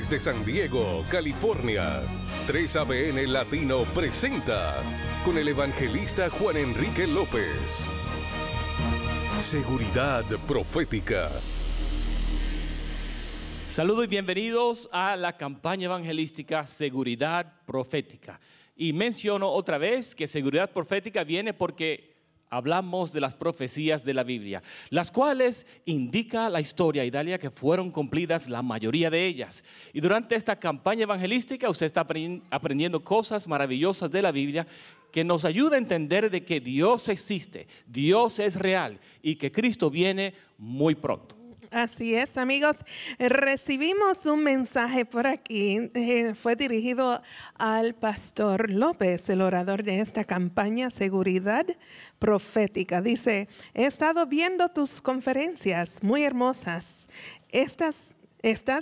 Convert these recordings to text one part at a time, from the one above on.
Desde San Diego, California, 3ABN Latino presenta con el evangelista Juan Enrique López. Seguridad profética. Saludos y bienvenidos a la campaña evangelística Seguridad Profética. Y menciono otra vez que seguridad profética viene porque hablamos de las profecías de la Biblia, las cuales indica la historia, Idalia, que fueron cumplidas la mayoría de ellas. Y durante esta campaña evangelística usted está aprendiendo cosas maravillosas de la Biblia que nos ayuda a entender de que Dios existe, Dios es real y que Cristo viene muy pronto. Así es, amigos. Recibimos un mensaje por aquí. Fue dirigido al pastor López, el orador de esta campaña Seguridad Profética. Dice: he estado viendo tus conferencias muy hermosas. Estás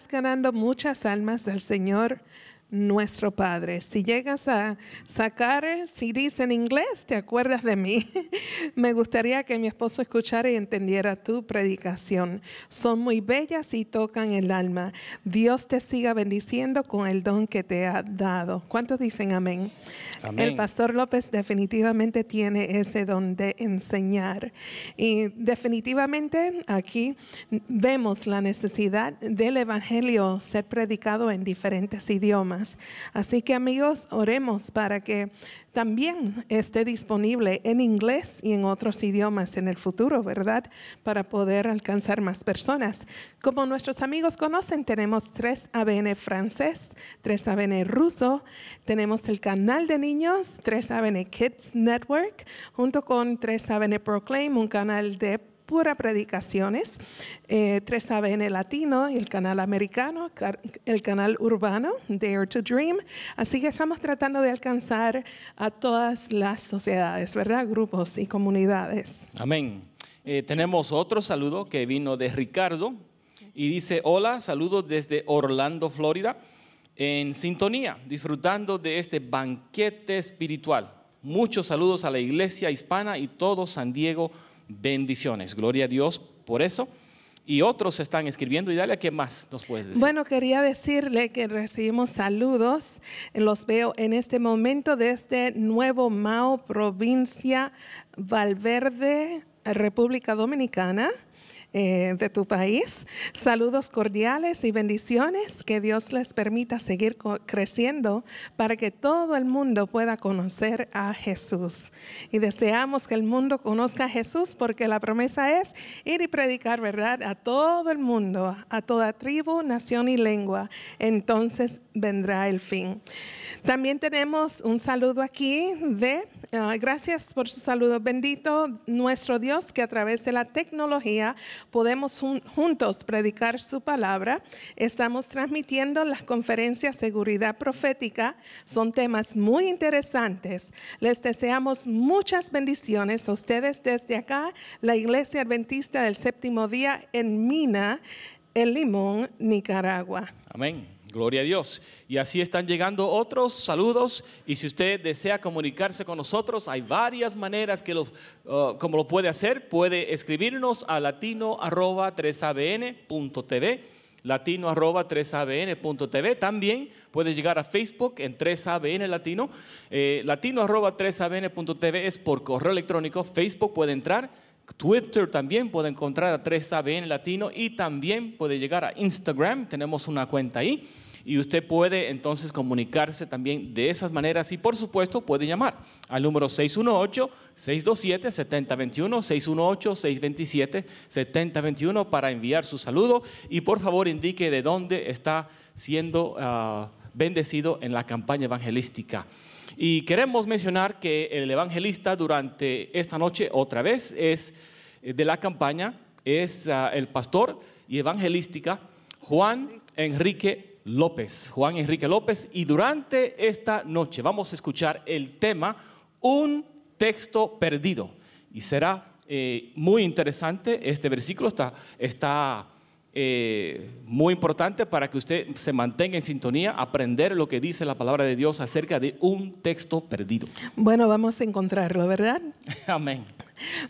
ganando muchas almas del Señor nuestro Padre. Si llegas a sacar CDs en inglés, te acuerdas de mí. Me gustaría que mi esposo escuchara y entendiera tu predicación. Son muy bellas y tocan el alma. Dios te siga bendiciendo con el don que te ha dado. ¿Cuántos dicen amén? Amén. El pastor López definitivamente tiene ese don de enseñar. Y definitivamente aquí vemos la necesidad del evangelio ser predicado en diferentes idiomas. Así que, amigos, oremos para que también esté disponible en inglés y en otros idiomas en el futuro, ¿verdad? Para poder alcanzar más personas. Como nuestros amigos conocen, tenemos 3ABN francés, 3ABN ruso, tenemos el canal de niños, 3ABN Kids Network, junto con 3ABN Proclaim, un canal de pura predicaciones, 3ABN Latino y el canal americano, el canal urbano, Dare to Dream. Así que estamos tratando de alcanzar a todas las sociedades, ¿verdad? Grupos y comunidades. Amén. Tenemos otro saludo que vino de Ricardo y dice: hola, saludos desde Orlando, Florida, en sintonía, disfrutando de este banquete espiritual. Muchos saludos a la iglesia hispana y todo San Diego. Bendiciones, gloria a Dios por eso. Y otros están escribiendo. Y dale, ¿qué más nos puedes decir? Bueno, quería decirle que recibimos saludos. Los veo en este momento desde Nuevo Mao, provincia Valverde, República Dominicana. De tu país. Saludos cordiales y bendiciones. Que Dios les permita seguir creciendo para que todo el mundo pueda conocer a Jesús. Y deseamos que el mundo conozca a Jesús, porque la promesa es ir y predicar, ¿verdad? A todo el mundo, a toda tribu, nación y lengua. Entonces vendrá el fin. También tenemos un saludo aquí gracias por su saludo. Bendito nuestro Dios, que a través de la tecnología podemos juntos predicar su palabra. Estamos transmitiendo las conferencias Seguridad Profética. Son temas muy interesantes. Les deseamos muchas bendiciones a ustedes desde acá, la Iglesia Adventista del Séptimo Día en Mina, en Limón, Nicaragua. Amén. Gloria a Dios. Y así están llegando otros saludos. Y si usted desea comunicarse con nosotros, hay varias maneras como lo puede hacer. Puede escribirnos a latino@3abn.tv, latino@3abn.tv. También puede llegar a Facebook en 3ABN Latino. Latino@3abn.tv es por correo electrónico. Facebook puede entrar. Twitter también puede encontrar a 3ABN Latino, y también puede llegar a Instagram. Tenemos una cuenta ahí. Y usted puede entonces comunicarse también de esas maneras. Y por supuesto puede llamar al número 618-627-7021, 618-627-7021 para enviar su saludo. Y por favor indique de dónde está siendo bendecido en la campaña evangelística. Y queremos mencionar que el evangelista durante esta noche otra vez es de la campaña, es el pastor y evangelística Juan Enrique López. Juan Enrique López. Y durante esta noche vamos a escuchar el tema Un texto perdido. Y será muy interesante. Este versículo está muy importante para que usted se mantenga en sintonía, aprender lo que dice la palabra de Dios acerca de un texto perdido. Bueno, vamos a encontrarlo, ¿verdad? Amén.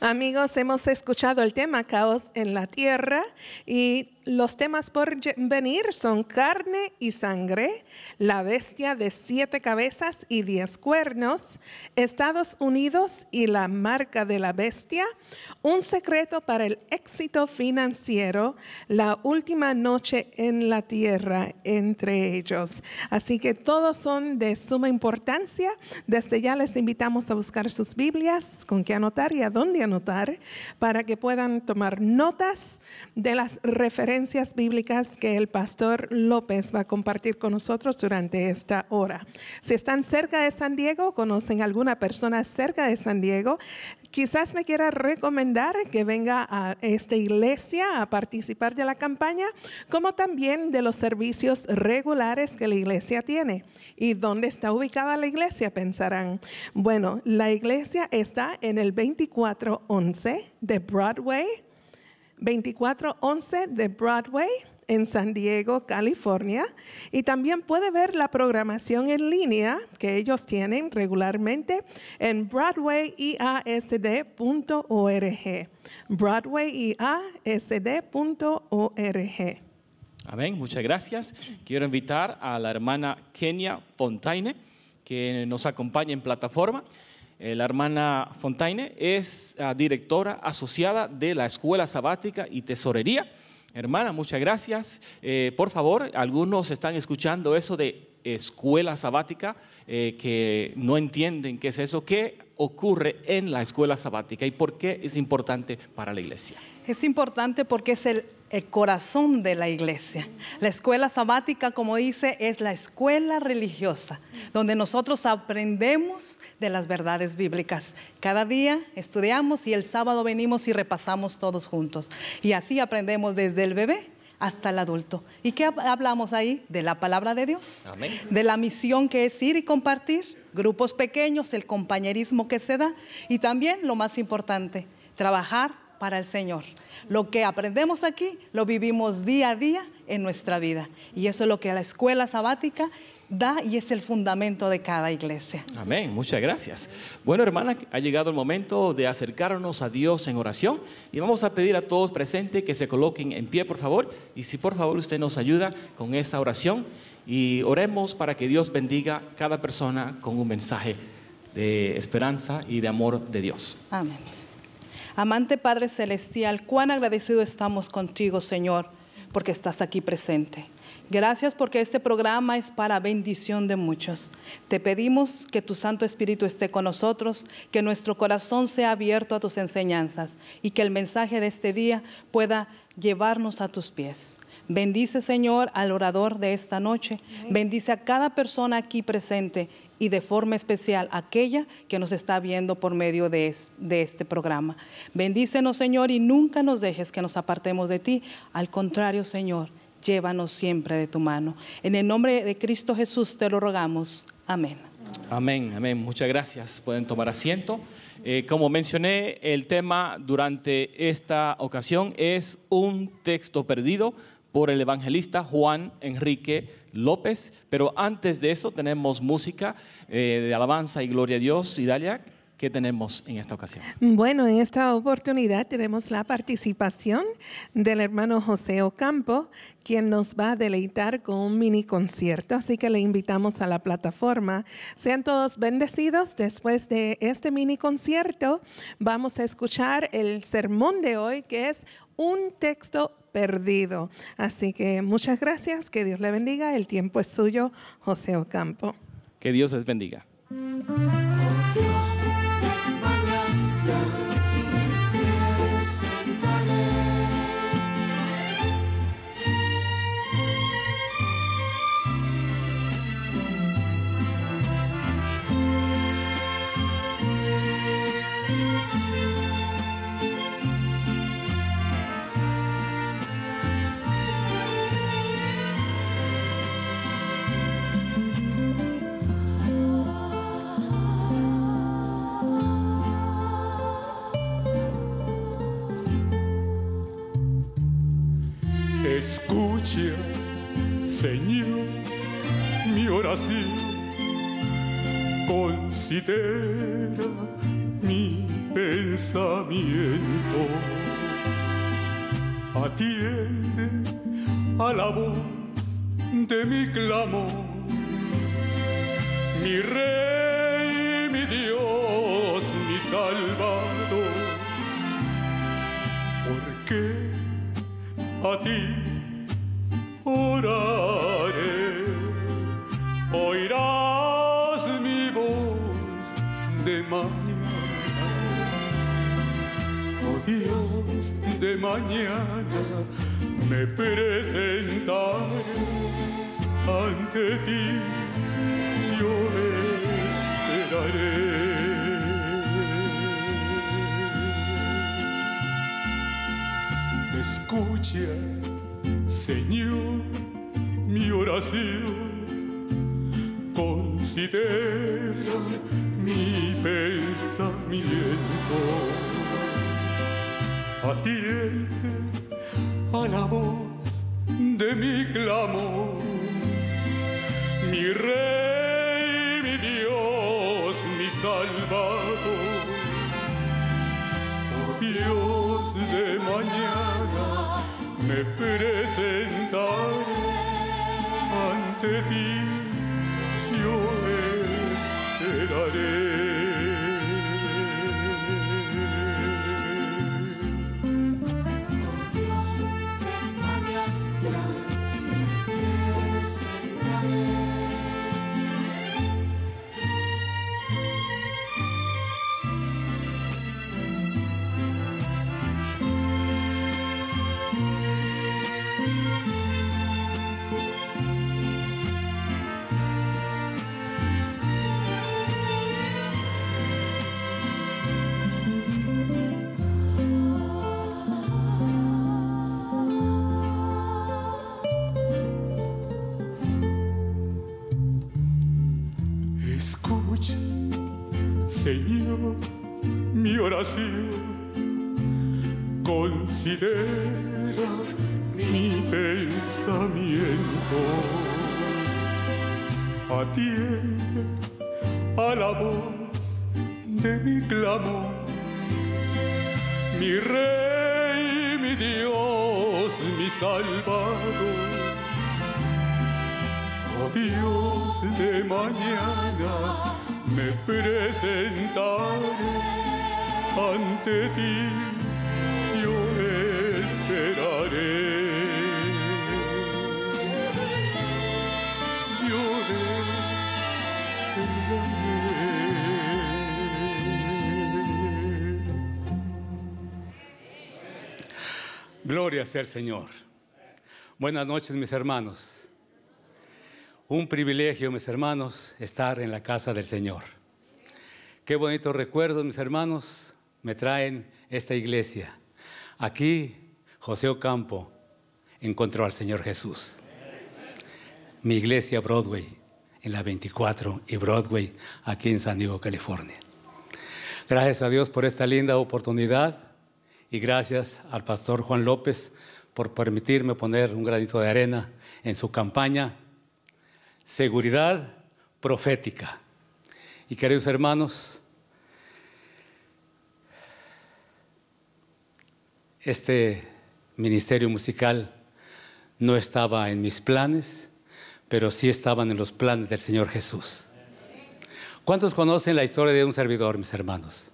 Amigos, hemos escuchado el tema Caos en la Tierra, y Los temas por venir son carne y sangre, la bestia de 7 cabezas y 10 cuernos, Estados Unidos y la marca de la bestia, un secreto para el éxito financiero, la última noche en la tierra, entre ellos. Así que todos son de suma importancia. Desde ya les invitamos a buscar sus Biblias, con qué anotar y a dónde anotar, para que puedan tomar notas de las referencias bíblicas que el pastor López va a compartir con nosotros durante esta hora. Si están cerca de San Diego, conocen a alguna persona cerca de San Diego, quizás le quiera recomendar que venga a esta iglesia a participar de la campaña, como también de los servicios regulares que la iglesia tiene. ¿Y dónde está ubicada la iglesia? Pensarán. Bueno, la iglesia está en el 2411 de Broadway, 2411 de Broadway en San Diego, California. Y también puede ver la programación en línea que ellos tienen regularmente en broadwayiasd.org. broadwayiasd.org. Amén, muchas gracias. Quiero invitar a la hermana Kenia Fontaine, que nos acompaña en plataforma. La hermana Fontaine es directora asociada de la Escuela Sabática y Tesorería. Hermana, muchas gracias. Por favor, algunos están escuchando eso de escuela sabática, que no entienden qué es eso. ¿Qué ocurre en la escuela sabática y por qué es importante para la iglesia? Es importante porque es el corazón de la iglesia. La escuela sabática, como dice, es la escuela religiosa, donde nosotros aprendemos de las verdades bíblicas. Cada día estudiamos y el sábado venimos y repasamos todos juntos. Y así aprendemos desde el bebé hasta el adulto. ¿Y qué hablamos ahí? De la palabra de Dios. Amén. De la misión que es ir y compartir, grupos pequeños, el compañerismo que se da y también, lo más importante, trabajar para el Señor. Lo que aprendemos aquí lo vivimos día a día en nuestra vida. Y eso es lo que la escuela sabática da y es el fundamento de cada iglesia. Amén, muchas gracias. Bueno, hermana, ha llegado el momento de acercarnos a Dios en oración y vamos a pedir a todos presentes que se coloquen en pie, por favor, y si por favor usted nos ayuda con esta oración y oremos para que Dios bendiga a cada persona con un mensaje de esperanza y de amor de Dios. Amén. Amante Padre Celestial, cuán agradecido estamos contigo, Señor, porque estás aquí presente. Gracias porque este programa es para bendición de muchos. Te pedimos que tu Santo Espíritu esté con nosotros, que nuestro corazón sea abierto a tus enseñanzas y que el mensaje de este día pueda llevarnos a tus pies. Bendice, Señor, al orador de esta noche. Bendice a cada persona aquí presente y de forma especial aquella que nos está viendo por medio de este programa. Bendícenos, Señor, y nunca nos dejes que nos apartemos de ti. Al contrario, Señor, llévanos siempre de tu mano. En el nombre de Cristo Jesús te lo rogamos. Amén. Amén, amén. Muchas gracias. Pueden tomar asiento. Como mencioné, el tema durante esta ocasión es un texto perdido por el evangelista Juan Enrique López. Pero antes de eso tenemos música de alabanza y gloria a Dios. Y Dalia, ¿qué tenemos en esta ocasión? Bueno, en esta oportunidad tenemos la participación del hermano José Ocampo, quien nos va a deleitar con un mini concierto. Así que le invitamos a la plataforma. Sean todos bendecidos. Después de este mini concierto, vamos a escuchar el sermón de hoy, que es un texto perdido. Así que muchas gracias. Que Dios le bendiga. El tiempo es suyo, José Ocampo. Que Dios les bendiga. Escucha, Señor, mi oración, considera mi pensamiento, atiende a la voz de mi clamor. Mi Rey, mi Dios, mi Salvador, porque a ti oraré, oirás mi voz de mañana, oh Dios de mañana, me presentaré ante ti, yo esperaré. Escucha, Señor, mi oración, considera mi pensamiento, atiende a la voz de mi clamor. Mi Rey, mi Dios, mi Salvador, oh Dios de mañana, me presentaré ante ti, yo esperaré. Escucha, Señor, mi oración, considera mi pensamiento, atiende a la voz de mi clamor. Mi Rey, mi Dios, mi Salvador, oh Dios de mañana, me presentaré ante ti, yo esperaré. Yo esperaré. Gloria sea al Señor. Buenas noches, mis hermanos. Un privilegio, mis hermanos, estar en la casa del Señor. Qué bonitos recuerdos, mis hermanos, me traen esta iglesia. Aquí, José Ocampo encontró al Señor Jesús. Mi iglesia Broadway, en la 24 y Broadway, aquí en San Diego, California. Gracias a Dios por esta linda oportunidad y gracias al pastor Juan López por permitirme poner un granito de arena en su campaña Seguridad Profética. Y queridos hermanos, este ministerio musical no estaba en mis planes, pero sí estaban en los planes del Señor Jesús. ¿Cuántos conocen la historia de un servidor, mis hermanos?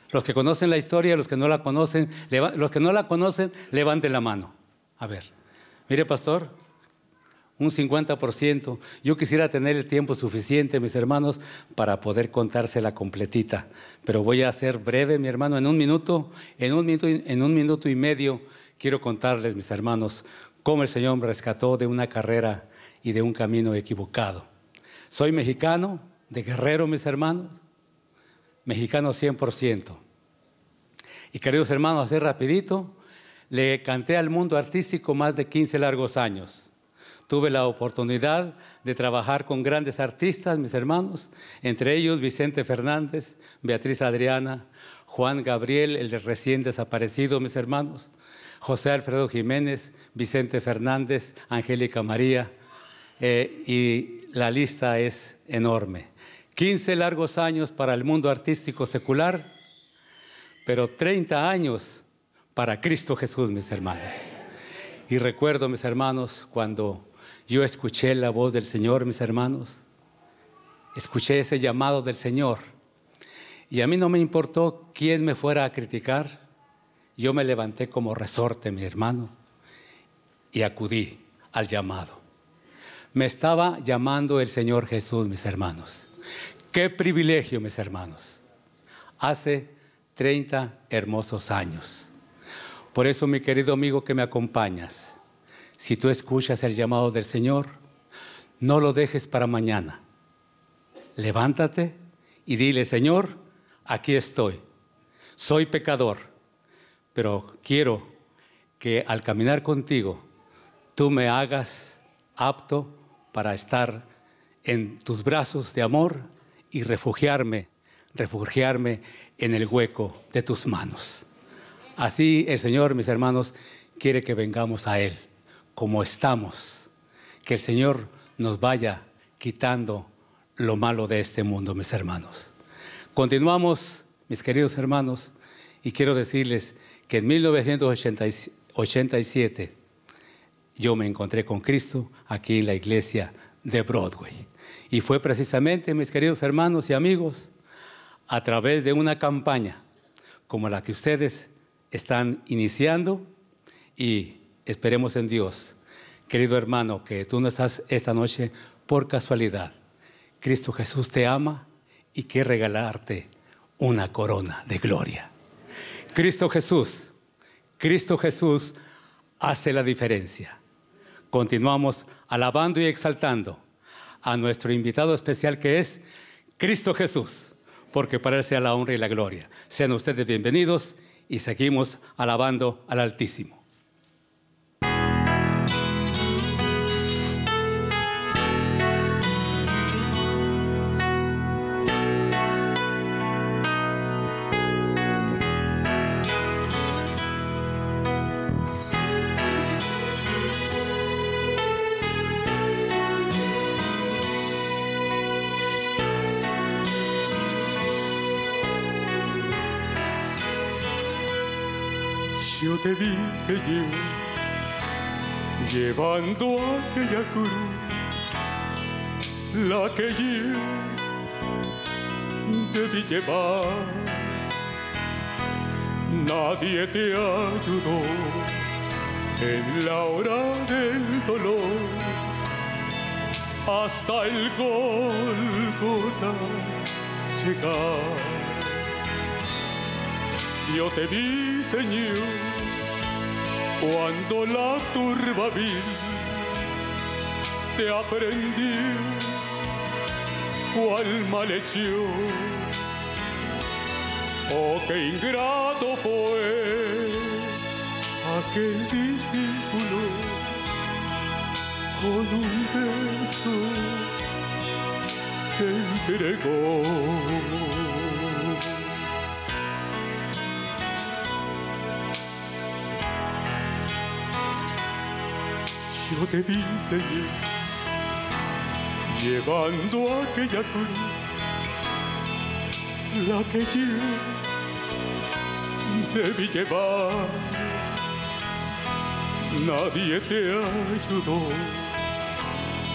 Los que conocen la historia, los que no la conocen, levanten la mano. A ver, mire, pastor, un 50%. Yo quisiera tener el tiempo suficiente, mis hermanos, para poder contársela completita. Pero voy a ser breve, mi hermano, en un minuto y medio, quiero contarles, mis hermanos, cómo el Señor me rescató de una carrera y de un camino equivocado. Soy mexicano, de Guerrero, mis hermanos, mexicano 100%. Y queridos hermanos, así rapidito, le canté al mundo artístico más de 15 largos años. Tuve la oportunidad de trabajar con grandes artistas, mis hermanos, entre ellos Vicente Fernández, Beatriz Adriana, Juan Gabriel, el recién desaparecido, mis hermanos, José Alfredo Jiménez, Vicente Fernández, Angélica María, y la lista es enorme. 15 largos años para el mundo artístico secular, pero 30 años para Cristo Jesús, mis hermanos. Y recuerdo, mis hermanos, cuando yo escuché la voz del Señor, mis hermanos, escuché ese llamado del Señor. Y a mí no me importó quién me fuera a criticar. Yo me levanté como resorte, mi hermano, y acudí al llamado. Me estaba llamando el Señor Jesús, mis hermanos. ¡Qué privilegio, mis hermanos! Hace 30 hermosos años. Por eso, mi querido amigo que me acompañas, si tú escuchas el llamado del Señor, no lo dejes para mañana. Levántate y dile: Señor, aquí estoy. Soy pecador, pero quiero que al caminar contigo, tú me hagas apto para estar en tus brazos de amor y refugiarme en el hueco de tus manos. Así el Señor, mis hermanos, quiere que vengamos a Él como estamos, que el Señor nos vaya quitando lo malo de este mundo, mis hermanos. Continuamos, mis queridos hermanos, y quiero decirles que en 1987 yo me encontré con Cristo aquí en la iglesia de Broadway. Y fue precisamente, mis queridos hermanos y amigos, a través de una campaña como la que ustedes están iniciando, y esperemos en Dios, querido hermano, que tú no estás esta noche por casualidad. Cristo Jesús te ama y quiere regalarte una corona de gloria. Cristo Jesús hace la diferencia. Continuamos alabando y exaltando a nuestro invitado especial, que es Cristo Jesús, porque para Él sea la honra y la gloria. Sean ustedes bienvenidos y seguimos alabando al Altísimo. Yo te vi, Señor, llevando aquella cruz, la que yo debí llevar. Nadie te ayudó en la hora del dolor, hasta el Gólgota llegar. Yo te vi, Señor, cuando la turba vil te aprendió cual malhechor. Oh, qué ingrato fue aquel discípulo, con un beso que entregó. Yo te vi, Señor, llevando aquella cruz, la que yo debí llevar. Nadie te ayudó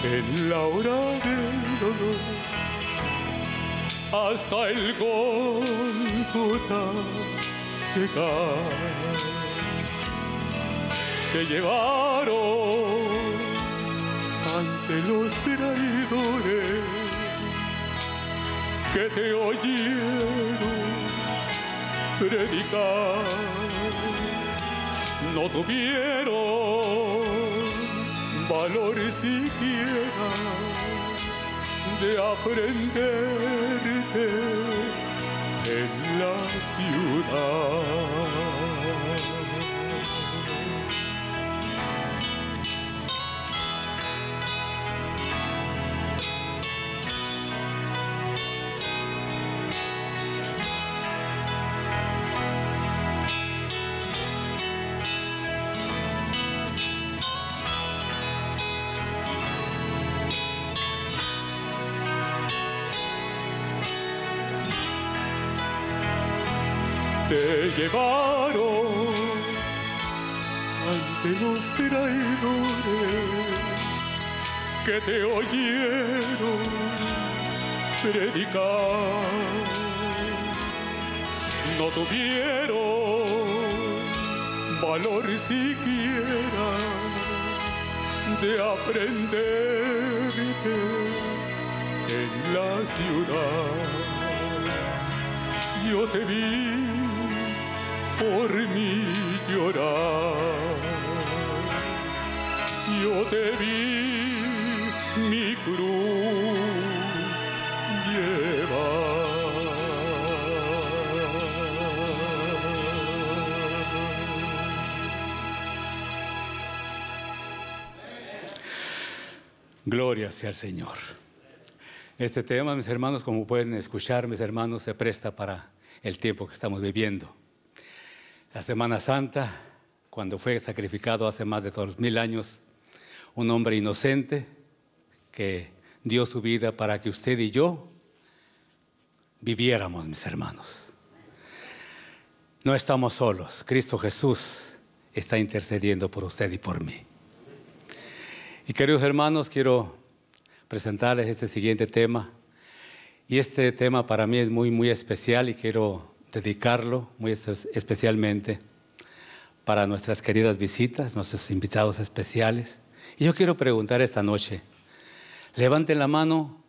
en la hora del dolor, hasta el Gólgota llegar. Te llevaron ante los traidores que te oyeron predicar. No tuvieron valor siquiera de aprenderte en la ciudad. Te llevaron ante de los traidores que te oyeron predicar. No tuvieron valor siquiera de aprenderte en la ciudad. Yo te vi por mí llorar, yo te vi mi cruz llevar. Gloria sea al Señor. Este tema, mis hermanos, como pueden escuchar, mis hermanos, se presta para el tiempo que estamos viviendo. La Semana Santa, cuando fue sacrificado hace más de 2000 años, un hombre inocente que dio su vida para que usted y yo viviéramos, mis hermanos. No estamos solos. Cristo Jesús está intercediendo por usted y por mí. Y queridos hermanos, quiero presentarles este siguiente tema. Y este tema para mí es muy especial y quiero dedicarlo muy especialmente para nuestras queridas visitas, nuestros invitados especiales. Y yo quiero preguntar esta noche, levanten la mano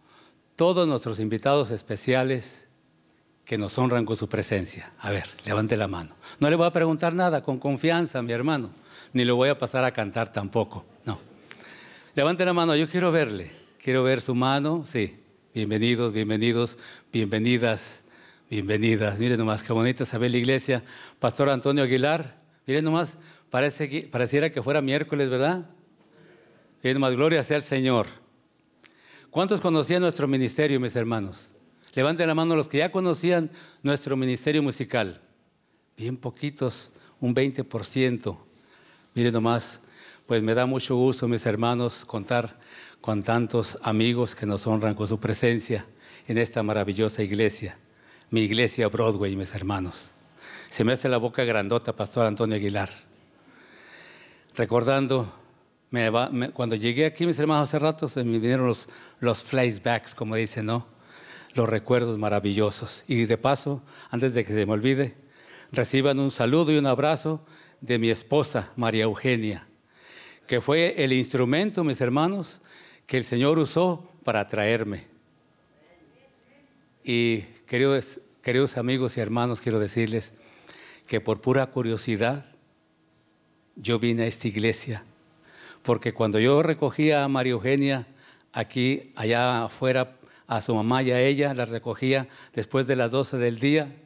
todos nuestros invitados especiales que nos honran con su presencia. A ver, levanten la mano. No le voy a preguntar nada, con confianza, mi hermano, ni le voy a pasar a cantar tampoco, no. Levanten la mano, yo quiero verle, quiero ver su mano, sí. Bienvenidos, bienvenidos, bienvenidas, bienvenidas. Miren nomás, qué bonita se ve la iglesia. Pastor Antonio Aguilar, miren nomás, pareciera que fuera miércoles, ¿verdad? Miren nomás, gloria sea al Señor. ¿Cuántos conocían nuestro ministerio, mis hermanos? Levanten la mano los que ya conocían nuestro ministerio musical. Bien poquitos, un 20%. Miren nomás. Pues me da mucho gusto, mis hermanos, contar con tantos amigos que nos honran con su presencia en esta maravillosa iglesia, mi iglesia Broadway, mis hermanos. Se me hace la boca grandota, Pastor Antonio Aguilar. Recordando, cuando llegué aquí, mis hermanos, hace rato, se me vinieron los flashbacks, como dicen, ¿no? Los recuerdos maravillosos. Y de paso, antes de que se me olvide, reciban un saludo y un abrazo de mi esposa, María Eugenia, que fue el instrumento, mis hermanos, que el Señor usó para atraerme. Y queridos amigos y hermanos, quiero decirles que por pura curiosidad yo vine a esta iglesia, porque cuando yo recogía a María Eugenia aquí, allá afuera, a su mamá y a ella, la recogía después de las 12 del día,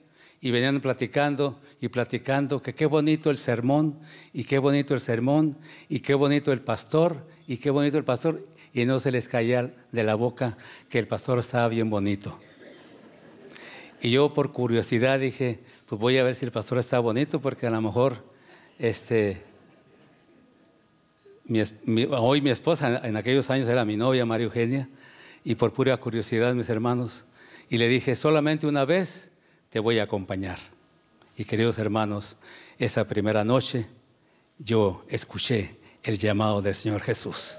y venían platicando y platicando que qué bonito el sermón, y qué bonito el sermón, y qué bonito el pastor, y qué bonito el pastor, y no se les caía de la boca que el pastor estaba bien bonito. Y yo por curiosidad dije, pues voy a ver si el pastor está bonito, porque a lo mejor hoy mi esposa, en aquellos años era mi novia, María Eugenia, y por pura curiosidad, mis hermanos, y le dije, solamente una vez te voy a acompañar. Y queridos hermanos, esa primera noche yo escuché el llamado del Señor Jesús.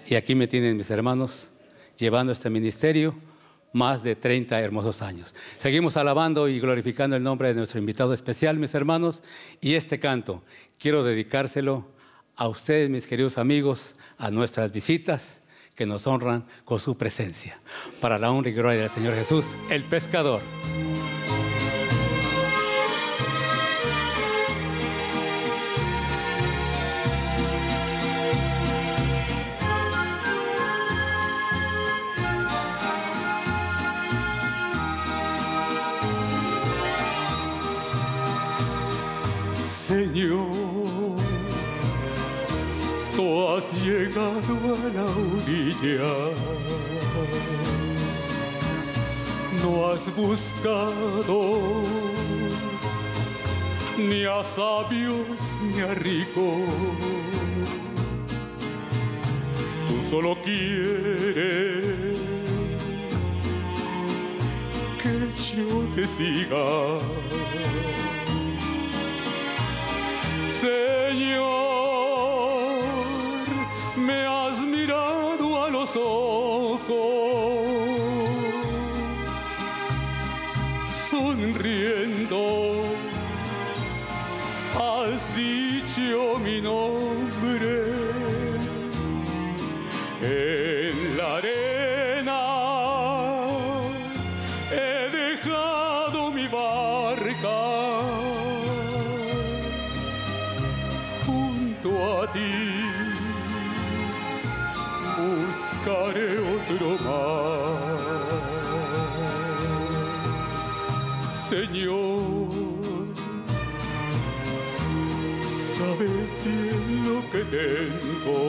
Y aquí me tienen, mis hermanos, llevando este ministerio más de 30 hermosos años. Seguimos alabando y glorificando el nombre de nuestro invitado especial, mis hermanos, y este canto quiero dedicárselo a ustedes, mis queridos amigos, a nuestras visitas que nos honran con su presencia. Para la honra y gloria del Señor Jesús, el pescador. Señor, tú has llegado a la orilla, no has buscado ni a sabios ni a ricos, tú solo quieres que yo te siga. Señor, los ojos, sonriendo, has dicho mi nombre. En la arena he dejado mi barca, junto a ti buscaré otro mar. Señor, sabes bien lo que tengo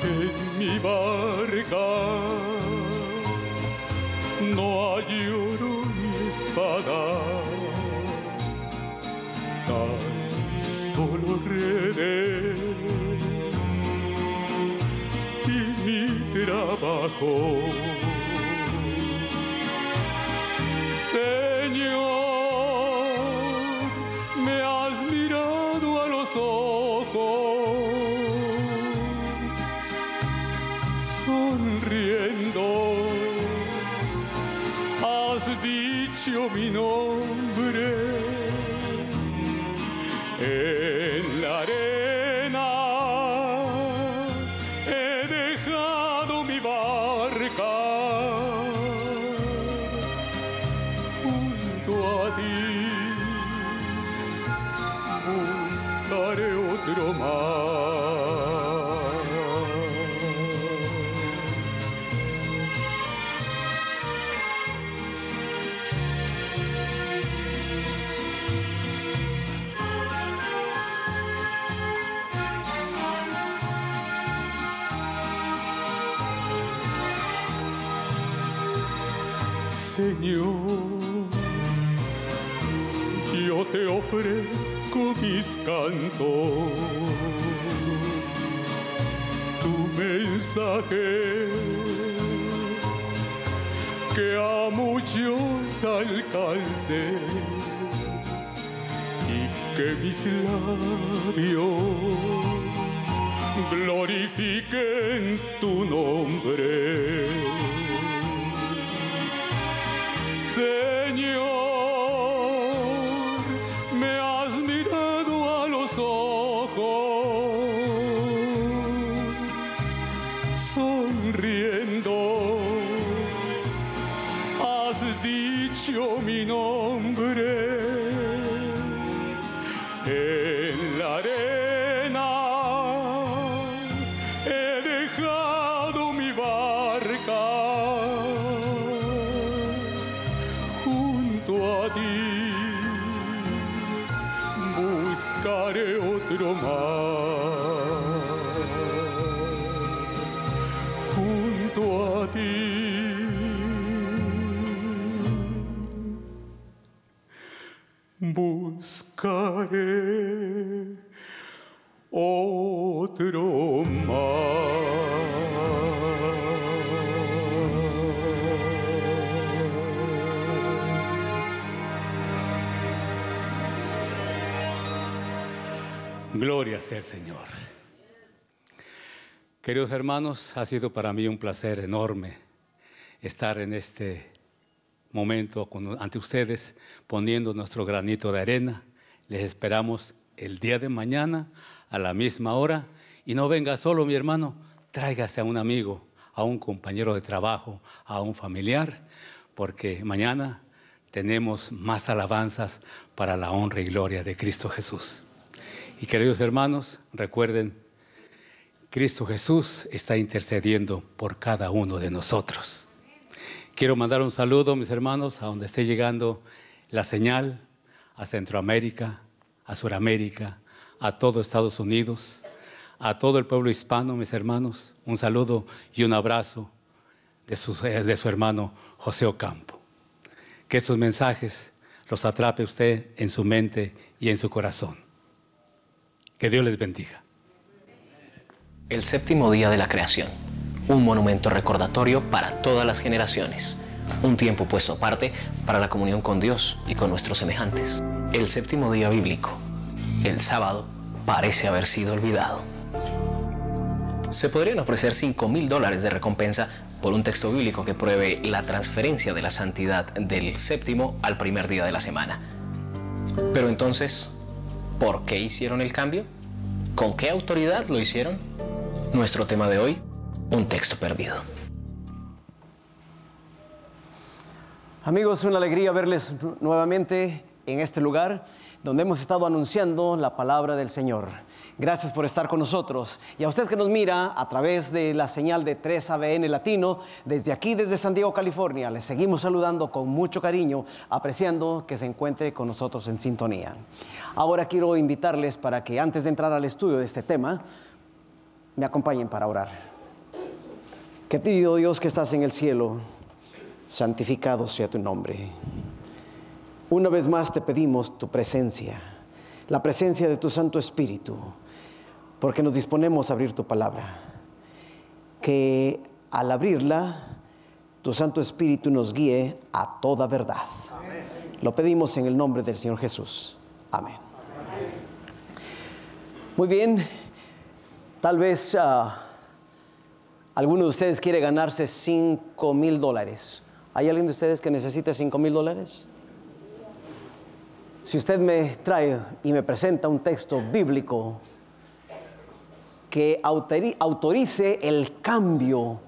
en mi barca. No hay oro ni espada, tan solo redes y mi trabajo. Señor, me has mirado a los ojos, sonriendo, has dicho mi nombre. En la arena he dejado mi barca, junto a ti buscaré otro mar. Señor, yo te ofrezco mis cantos, tu mensaje que a muchos alcance y que mis labios glorifiquen tu nombre. Señor, me has mirado a los ojos, sonriendo, has dicho mi nombre. En la arena he dejado mi barca, junto a ti buscaré otro mar. Junto a ti buscaré otro Gloria sea el Señor. Queridos hermanos, ha sido para mí un placer enorme estar en este momento ante ustedes, poniendo nuestro granito de arena. Les esperamos el día de mañana a la misma hora. Y no venga solo, mi hermano, tráigase a un amigo, a un compañero de trabajo, a un familiar, porque mañana tenemos más alabanzas para la honra y gloria de Cristo Jesús. Y queridos hermanos, recuerden, Cristo Jesús está intercediendo por cada uno de nosotros. Quiero mandar un saludo, mis hermanos, a donde esté llegando la señal, a Centroamérica, a Suramérica, a todo Estados Unidos, a todo el pueblo hispano, mis hermanos. Un saludo y un abrazo de su hermano José Ocampo. Que estos mensajes los atrape usted en su mente y en su corazón. Que Dios les bendiga. El séptimo día de la creación, un monumento recordatorio para todas las generaciones, un tiempo puesto aparte para la comunión con Dios y con nuestros semejantes. El séptimo día bíblico, el sábado, parece haber sido olvidado. Se podrían ofrecer $5,000 de recompensa por un texto bíblico que pruebe la transferencia de la santidad del séptimo al primer día de la semana. Pero entonces, ¿por qué hicieron el cambio? ¿Con qué autoridad lo hicieron? Nuestro tema de hoy, un texto perdido. Amigos, una alegría verles nuevamente en este lugar donde hemos estado anunciando la palabra del Señor. Gracias por estar con nosotros. Y a usted que nos mira a través de la señal de 3ABN Latino, desde aquí, desde San Diego, California, les seguimos saludando con mucho cariño, apreciando que se encuentre con nosotros en sintonía. Ahora quiero invitarles para que antes de entrar al estudio de este tema, me acompañen para orar. Querido Dios que estás en el cielo, santificado sea tu nombre. Una vez más te pedimos tu presencia, la presencia de tu Santo Espíritu, porque nos disponemos a abrir tu palabra. Que al abrirla, tu Santo Espíritu nos guíe a toda verdad. Amén. Lo pedimos en el nombre del Señor Jesús. Amén. Amén. Muy bien, tal vez alguno de ustedes quiere ganarse $5,000. ¿Hay alguien de ustedes que necesite $5,000? Si usted me trae y me presenta un texto bíblico que autorice el cambio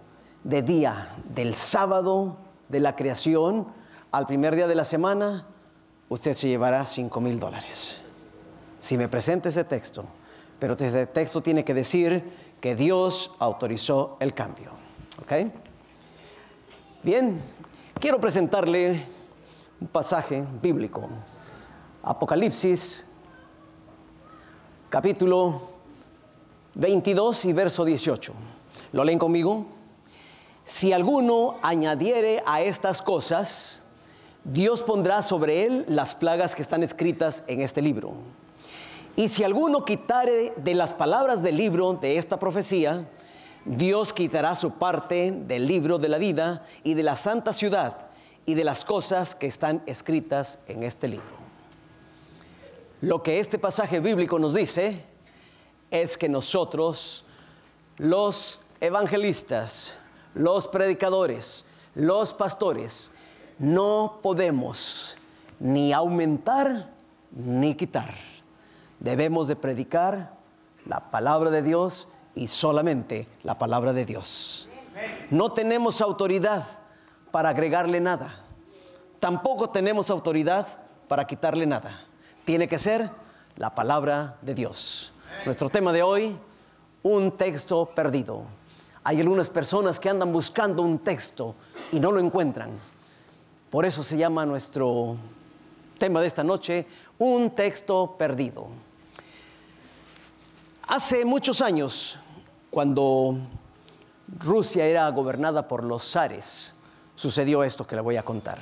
de día del sábado de la creación al primer día de la semana, usted se llevará $5,000. Si me presenta ese texto, pero ese texto tiene que decir que Dios autorizó el cambio. ¿Ok? Bien, quiero presentarle un pasaje bíblico. Apocalipsis, capítulo 22 y verso 18. ¿Lo leen conmigo? Si alguno añadiere a estas cosas, Dios pondrá sobre él las plagas que están escritas en este libro. Y si alguno quitare de las palabras del libro de esta profecía, Dios quitará su parte del libro de la vida y de la santa ciudad y de las cosas que están escritas en este libro. Lo que este pasaje bíblico nos dice es que nosotros, los evangelistas, los predicadores, los pastores, no podemos ni aumentar ni quitar. Debemos de predicar la palabra de Dios y solamente la palabra de Dios. No tenemos autoridad para agregarle nada. Tampoco tenemos autoridad para quitarle nada. Tiene que ser la palabra de Dios. Nuestro tema de hoy, un texto perdido. Hay algunas personas que andan buscando un texto y no lo encuentran. Por eso se llama nuestro tema de esta noche, un texto perdido. Hace muchos años, cuando Rusia era gobernada por los zares, sucedió esto que le voy a contar.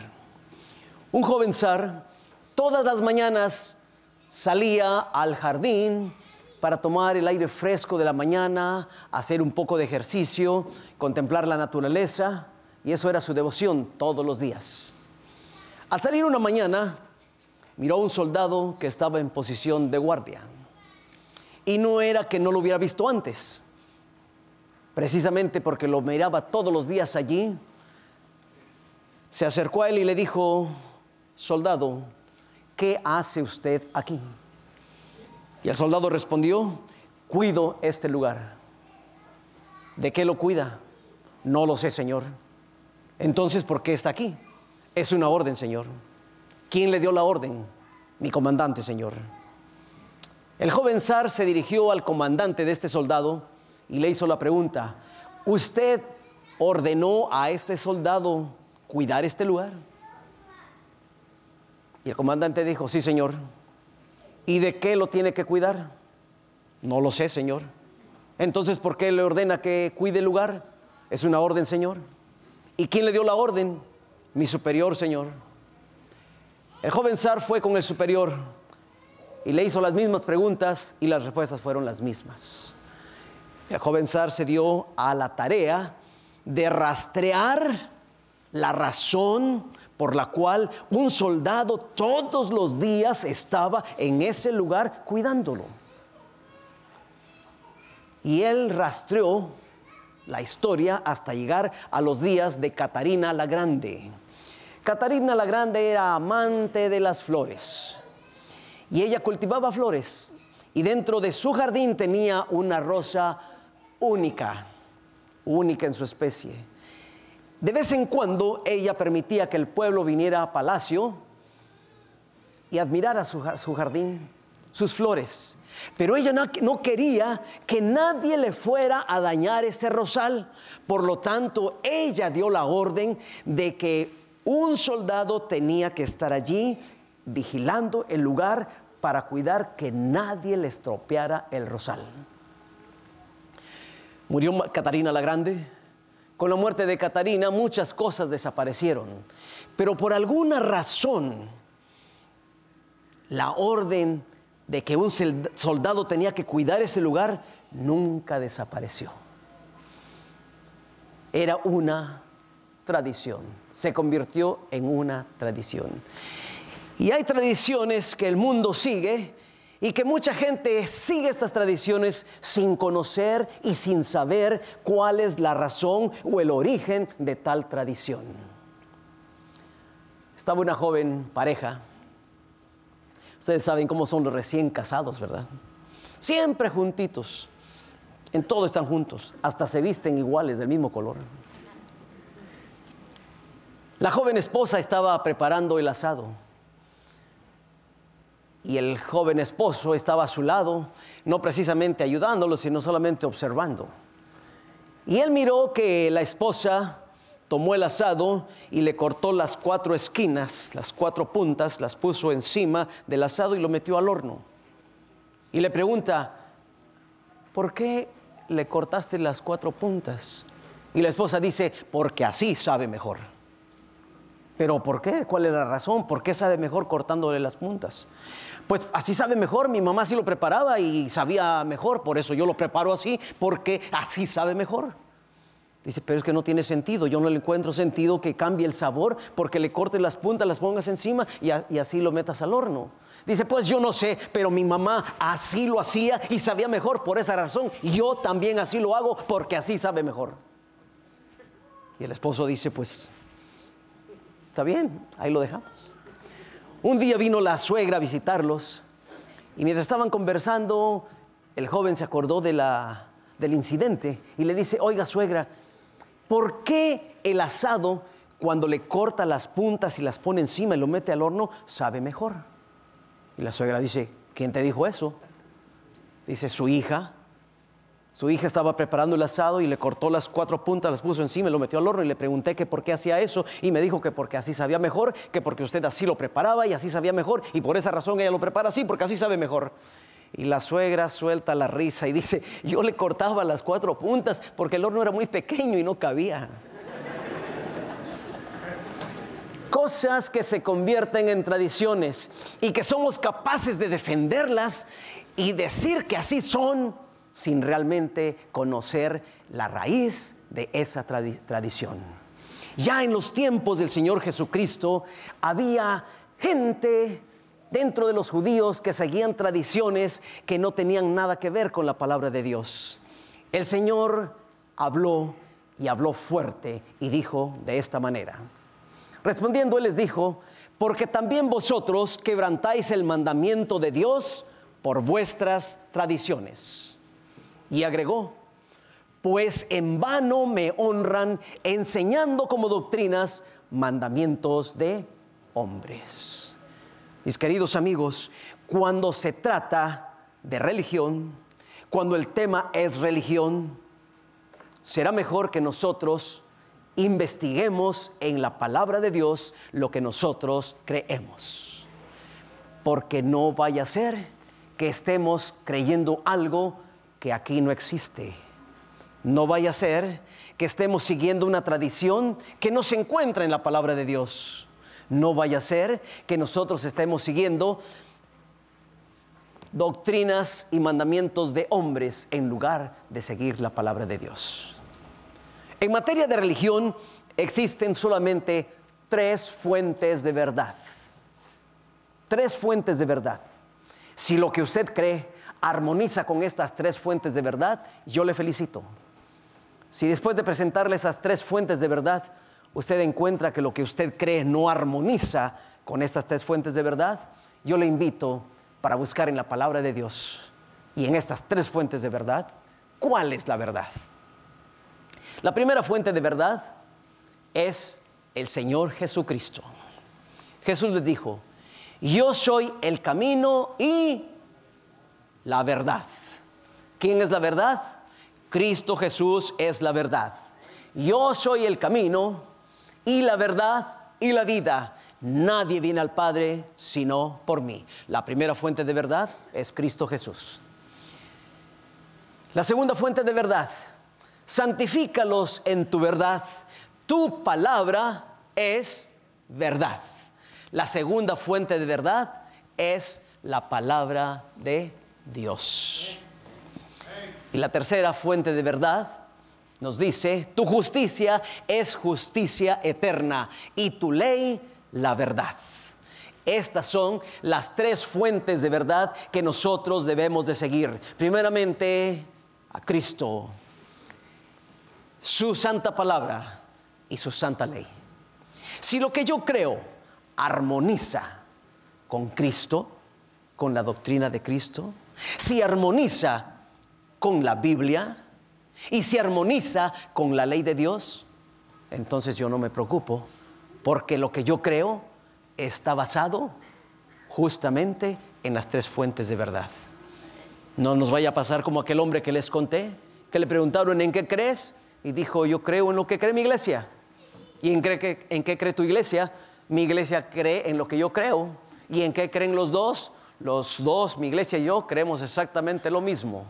Un joven zar todas las mañanas salía al jardín para tomar el aire fresco de la mañana, hacer un poco de ejercicio, contemplar la naturaleza, y eso era su devoción todos los días. Al salir una mañana, miró a un soldado que estaba en posición de guardia. Y no era que no lo hubiera visto antes. Precisamente porque lo miraba todos los días allí, se acercó a él y le dijo: soldado, ¿qué hace usted aquí? Y el soldado respondió: cuido este lugar. ¿De qué lo cuida? No lo sé, señor. Entonces, ¿por qué está aquí? Es una orden, señor. ¿Quién le dio la orden? Mi comandante, señor. El joven zar se dirigió al comandante de este soldado y le hizo la pregunta: ¿usted ordenó a este soldado cuidar este lugar? Y el comandante dijo: sí, señor. ¿Y de qué lo tiene que cuidar? No lo sé, señor. Entonces, ¿por qué le ordena que cuide el lugar? Es una orden, señor. ¿Y quién le dio la orden? Mi superior, señor. El joven zar fue con el superior y le hizo las mismas preguntas y las respuestas fueron las mismas. El joven zar se dio a la tarea de rastrear la razón por la cual un soldado todos los días estaba en ese lugar cuidándolo. Y él rastreó la historia hasta llegar a los días de Catarina la Grande. Catarina la Grande era amante de las flores y ella cultivaba flores, y dentro de su jardín tenía una rosa única en su especie. De vez en cuando ella permitía que el pueblo viniera a palacio y admirara su jardín, sus flores. Pero ella no quería que nadie le fuera a dañar ese rosal. Por lo tanto, ella dio la orden de que un soldado tenía que estar allí vigilando el lugar para cuidar que nadie le estropeara el rosal. Murió Catarina la Grande. Con la muerte de Catarina muchas cosas desaparecieron, pero por alguna razón la orden de que un soldado tenía que cuidar ese lugar nunca desapareció. Era una tradición, se convirtió en una tradición. Y hay tradiciones que el mundo sigue y que mucha gente sigue estas tradiciones sin conocer y sin saber cuál es la razón o el origen de tal tradición. Estaba una joven pareja. Ustedes saben cómo son los recién casados, ¿verdad? Siempre juntitos. En todo están juntos. Hasta se visten iguales, del mismo color. La joven esposa estaba preparando el asado. Y el joven esposo estaba a su lado, no precisamente ayudándolo, sino solamente observando. Y él miró que la esposa tomó el asado y le cortó las 4 esquinas, las 4 puntas, las puso encima del asado y lo metió al horno. Y le pregunta, ¿por qué le cortaste las 4 puntas? Y la esposa dice, porque así sabe mejor. ¿Pero por qué? ¿Cuál es la razón? ¿Por qué sabe mejor cortándole las puntas? Pues así sabe mejor, mi mamá así lo preparaba y sabía mejor, por eso yo lo preparo así, porque así sabe mejor. Dice, pero es que no tiene sentido, yo no le encuentro sentido que cambie el sabor porque le cortes las puntas, las pongas encima y así lo metas al horno. Dice, pues yo no sé, pero mi mamá así lo hacía y sabía mejor, por esa razón yo también así lo hago porque así sabe mejor. Y el esposo dice, pues está bien, ahí lo dejamos. Un día vino la suegra a visitarlos y mientras estaban conversando, el joven se acordó del incidente y le dice, oiga suegra, ¿por qué el asado cuando le corta las puntas y las pone encima y lo mete al horno sabe mejor? Y la suegra dice, ¿quién te dijo eso? Dice, su hija. Su hija estaba preparando el asado y le cortó las 4 puntas, las puso encima y lo metió al horno y le pregunté que por qué hacía eso y me dijo que porque así sabía mejor, que porque usted así lo preparaba y así sabía mejor y por esa razón ella lo prepara así porque así sabe mejor. Y la suegra suelta la risa y dice, yo le cortaba las 4 puntas porque el horno era muy pequeño y no cabía. Cosas que se convierten en tradiciones y que somos capaces de defenderlas y decir que así son, sin realmente conocer la raíz de esa tradición. Ya en los tiempos del Señor Jesucristo había gente dentro de los judíos que seguían tradiciones que no tenían nada que ver con la palabra de Dios. El Señor habló y habló fuerte y dijo de esta manera. Respondiendo, Él les dijo, porque también vosotros quebrantáis el mandamiento de Dios por vuestras tradiciones. Y agregó, pues en vano me honran enseñando como doctrinas mandamientos de hombres. Mis queridos amigos, cuando se trata de religión, cuando el tema es religión, será mejor que nosotros investiguemos en la palabra de Dios lo que nosotros creemos. Porque no vaya a ser que estemos creyendo algo que aquí no existe. No vaya a ser que estemos siguiendo una tradición que no se encuentra en la palabra de Dios. No vaya a ser que nosotros estemos siguiendo doctrinas y mandamientos de hombres en lugar de seguir la palabra de Dios. En materia de religión existen solamente 3 fuentes de verdad. 3 fuentes de verdad. Si lo que usted cree armoniza con estas 3 fuentes de verdad, yo le felicito. Si después de presentarle esas tres fuentes de verdad, usted encuentra que lo que usted cree no armoniza con estas tres fuentes de verdad, yo le invito para buscar en la palabra de Dios y en estas tres fuentes de verdad, ¿cuál es la verdad? La primera fuente de verdad es el Señor Jesucristo. Jesús les dijo: yo soy el camino y la verdad. ¿Quién es la verdad? Cristo Jesús es la verdad. Yo soy el camino y la verdad y la vida. Nadie viene al Padre sino por mí. La primera fuente de verdad es Cristo Jesús. La segunda fuente de verdad: santifícalos en tu verdad. Tu palabra es verdad. La segunda fuente de verdad es la palabra de Dios. Y la tercera fuente de verdad nos dice: tu justicia es justicia eterna y tu ley la verdad. Estas son las tres fuentes de verdad que nosotros debemos de seguir. Primeramente, a Cristo, su santa palabra y su santa ley. Si lo que yo creo armoniza con Cristo, con la doctrina de Cristo, si armoniza con la Biblia y si armoniza con la ley de Dios, entonces yo no me preocupo, porque lo que yo creo está basado justamente en las tres fuentes de verdad. No nos vaya a pasar como aquel hombre que les conté, que le preguntaron: ¿en qué crees? Y dijo: yo creo en lo que cree mi iglesia. ¿Y en qué cree tu iglesia? Mi iglesia cree en lo que yo creo. ¿Y en qué creen los dos? Los dos, mi iglesia y yo, creemos exactamente lo mismo.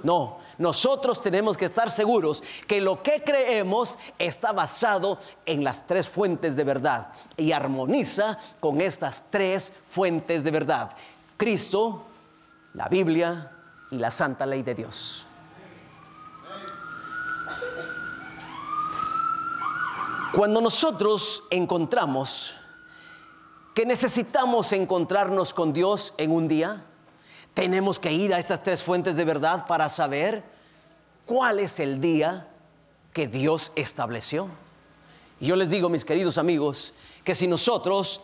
No, nosotros tenemos que estar seguros que lo que creemos está basado en las tres fuentes de verdad y armoniza con estas tres fuentes de verdad: Cristo, la Biblia y la santa ley de Dios. Cuando nosotros encontramos que necesitamos encontrarnos con Dios en un día, tenemos que ir a estas tres fuentes de verdad para saber cuál es el día que Dios estableció. Y yo les digo, mis queridos amigos, que si nosotros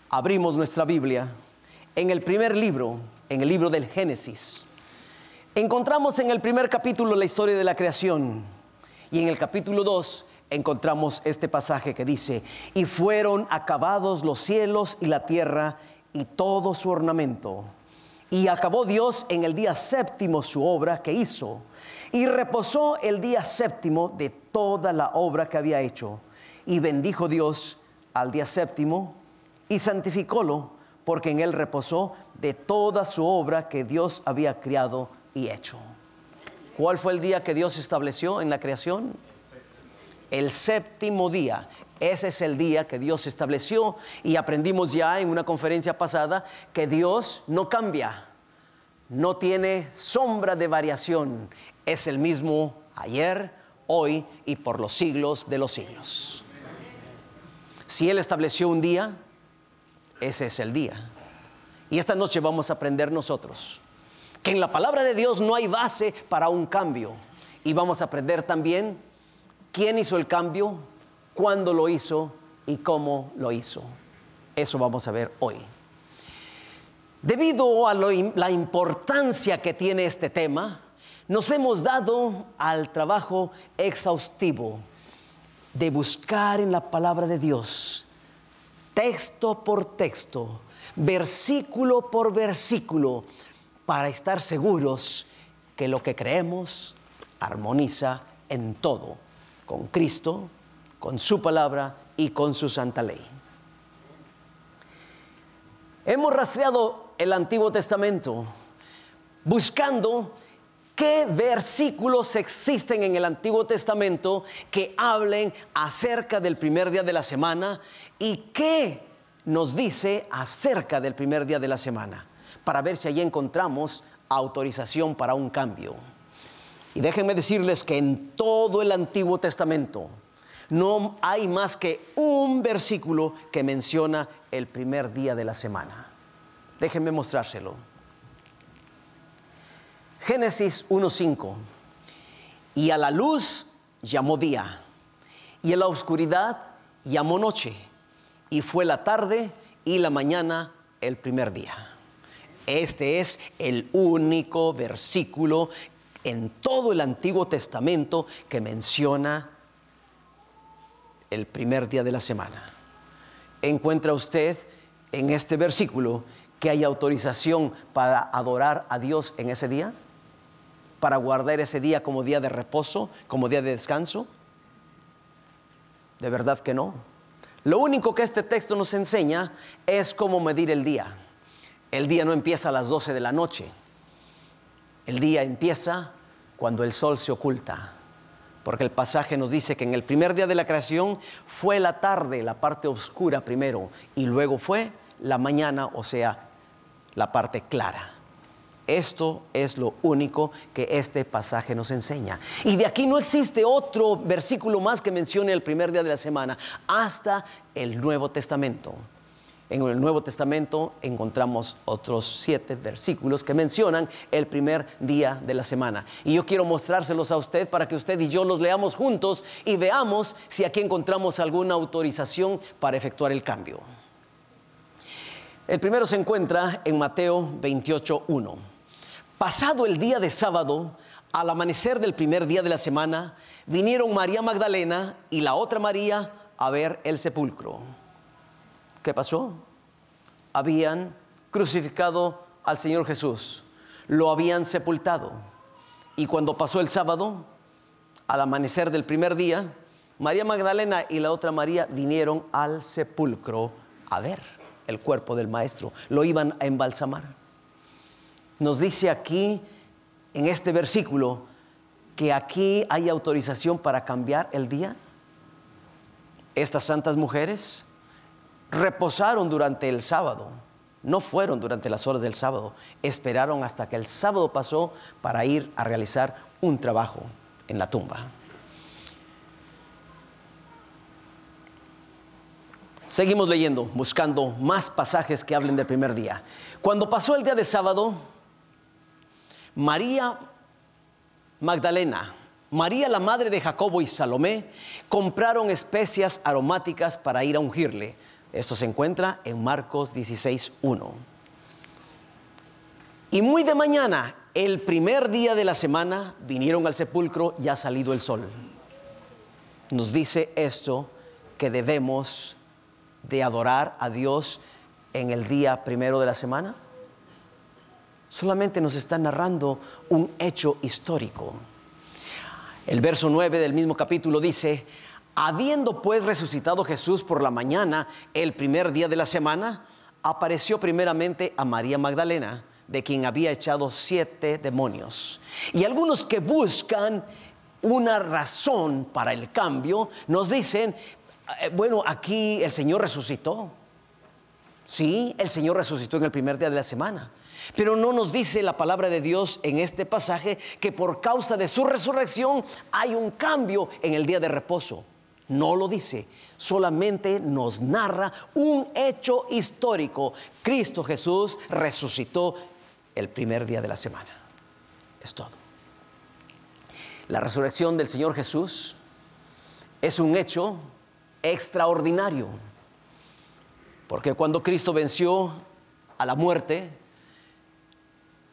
abrimos nuestra Biblia en el primer libro, en el libro del Génesis, encontramos en el primer capítulo la historia de la creación, y en el capítulo 2 encontramos este pasaje que dice: y fueron acabados los cielos y la tierra y todo su ornamento. Y acabó Dios en el día séptimo su obra que hizo, y reposó el día séptimo de toda la obra que había hecho. Y bendijo Dios al día séptimo y santificólo, porque en él reposó de toda su obra que Dios había creado y hecho. ¿Cuál fue el día que Dios estableció en la creación? El séptimo día. Ese es el día que Dios estableció, y aprendimos ya en una conferencia pasada que Dios no cambia, no tiene sombra de variación. Es el mismo ayer, hoy y por los siglos de los siglos. Si Él estableció un día, ese es el día. Y esta noche vamos a aprender nosotros que en la palabra de Dios no hay base para un cambio. Y vamos a aprender también quién hizo el cambio, cuándo lo hizo y cómo lo hizo. Eso vamos a ver hoy. Debido a la importancia que tiene este tema, nos hemos dado al trabajo exhaustivo de buscar en la palabra de Dios, texto por texto, versículo por versículo, para estar seguros que lo que creemos armoniza en todo con Cristo, con su palabra y con su santa ley. Hemos rastreado el Antiguo Testamento buscando qué versículos existen en el Antiguo Testamento que hablen acerca del primer día de la semana y qué nos dice acerca del primer día de la semana, para ver si allí encontramos autorización para un cambio. Y déjenme decirles que en todo el Antiguo Testamento no hay más que un versículo que menciona el primer día de la semana. Déjenme mostrárselo. Génesis 1:5. Y a la luz llamó día, y a la oscuridad llamó noche, y fue la tarde y la mañana el primer día. Este es el único versículo en todo el Antiguo Testamento que menciona el primer día de la semana. ¿Encuentra usted en este versículo que hay autorización para adorar a Dios en ese día? ¿Para guardar ese día como día de reposo, como día de descanso? De verdad que no. Lo único que este texto nos enseña es cómo medir el día. El día no empieza a las 12 de la noche. El día empieza cuando el sol se oculta. Porque el pasaje nos dice que en el primer día de la creación fue la tarde, la parte oscura primero, y luego fue la mañana, o sea, la parte clara. Esto es lo único que este pasaje nos enseña. Y de aquí no existe otro versículo más que mencione el primer día de la semana hasta el Nuevo Testamento. En el Nuevo Testamento encontramos otros 7 versículos que mencionan el primer día de la semana. Y yo quiero mostrárselos a usted para que usted y yo los leamos juntos y veamos si aquí encontramos alguna autorización para efectuar el cambio. El primero se encuentra en Mateo 28:1. Pasado el día de sábado, al amanecer del primer día de la semana, vinieron María Magdalena y la otra María a ver el sepulcro. ¿Qué pasó? Habían crucificado al Señor Jesús, lo habían sepultado. Y cuando pasó el sábado, al amanecer del primer día, María Magdalena y la otra María vinieron al sepulcro a ver el cuerpo del Maestro. Lo iban a embalsamar. Nos dice aquí, en este versículo, que aquí hay autorización para cambiar el día. Estas santas mujeres reposaron durante el sábado, no fueron durante las horas del sábado, esperaron hasta que el sábado pasó para ir a realizar un trabajo en la tumba. Seguimos leyendo, buscando más pasajes que hablen del primer día. Cuando pasó el día de sábado, María Magdalena, María la madre de Jacobo y Salomé compraron especias aromáticas para ir a ungirle. Esto se encuentra en Marcos 16:1. Y muy de mañana, el primer día de la semana, vinieron al sepulcro ya salido el sol. Nos dice esto, que debemos de adorar a Dios en el día primero de la semana. Solamente nos está narrando un hecho histórico. El verso 9 del mismo capítulo dice: habiendo pues resucitado Jesús por la mañana, el primer día de la semana, apareció primeramente a María Magdalena, de quien había echado 7 demonios. Y algunos que buscan una razón para el cambio, nos dicen, bueno, aquí el Señor resucitó. Sí, el Señor resucitó en el primer día de la semana. Pero no nos dice la palabra de Dios en este pasaje que por causa de su resurrección hay un cambio en el día de reposo. No lo dice, solamente nos narra un hecho histórico. Cristo Jesús resucitó el primer día de la semana. Es todo. La resurrección del Señor Jesús es un hecho extraordinario, porque cuando Cristo venció a la muerte,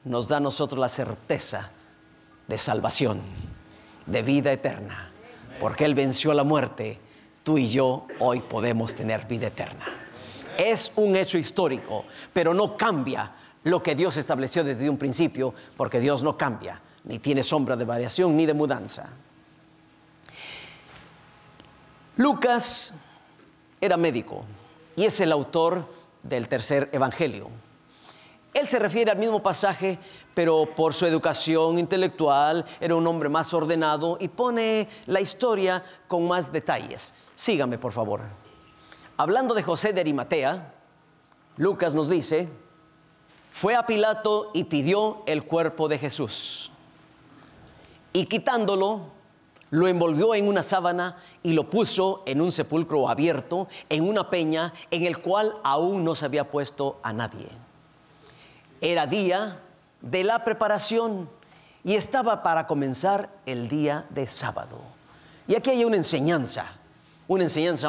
nos da a nosotros la certeza de salvación, de vida eterna. Porque Él venció a la muerte, tú y yo hoy podemos tener vida eterna. Es un hecho histórico, pero no cambia lo que Dios estableció desde un principio, porque Dios no cambia, ni tiene sombra de variación ni de mudanza. Lucas era médico y es el autor del tercer evangelio. Él se refiere al mismo pasaje, pero por su educación intelectual era un hombre más ordenado y pone la historia con más detalles. Sígame, por favor. Hablando de José de Arimatea, Lucas nos dice: fue a Pilato y pidió el cuerpo de Jesús. Y quitándolo, lo envolvió en una sábana y lo puso en un sepulcro abierto, en una peña en el cual aún no se había puesto a nadie. Era día de la preparación y estaba para comenzar el día de sábado. Y aquí hay una enseñanza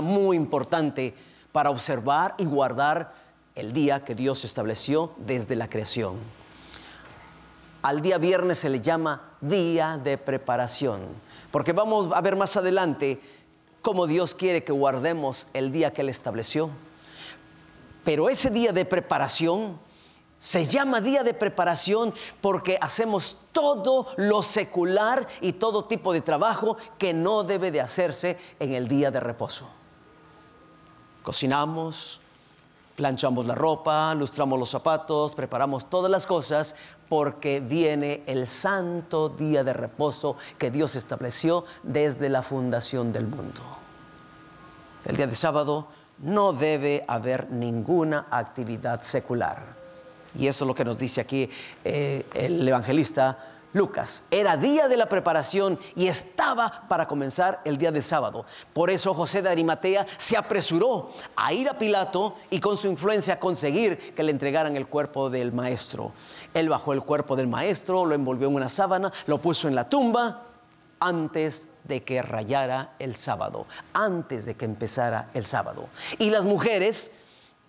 muy importante para observar y guardar el día que Dios estableció desde la creación. Al día viernes se le llama día de preparación, porque vamos a ver más adelante cómo Dios quiere que guardemos el día que Él estableció. Pero ese día de preparación se llama día de preparación porque hacemos todo lo secular y todo tipo de trabajo que no debe de hacerse en el día de reposo. Cocinamos, planchamos la ropa, lustramos los zapatos, preparamos todas las cosas porque viene el santo día de reposo que Dios estableció desde la fundación del mundo. El día de sábado no debe haber ninguna actividad secular. Y eso es lo que nos dice aquí el evangelista Lucas. Era día de la preparación y estaba para comenzar el día de sábado. Por eso José de Arimatea se apresuró a ir a Pilato y con su influencia conseguir que le entregaran el cuerpo del maestro. Él bajó el cuerpo del maestro, lo envolvió en una sábana, lo puso en la tumba antes de que rayara el sábado, antes de que empezara el sábado. Y las mujeres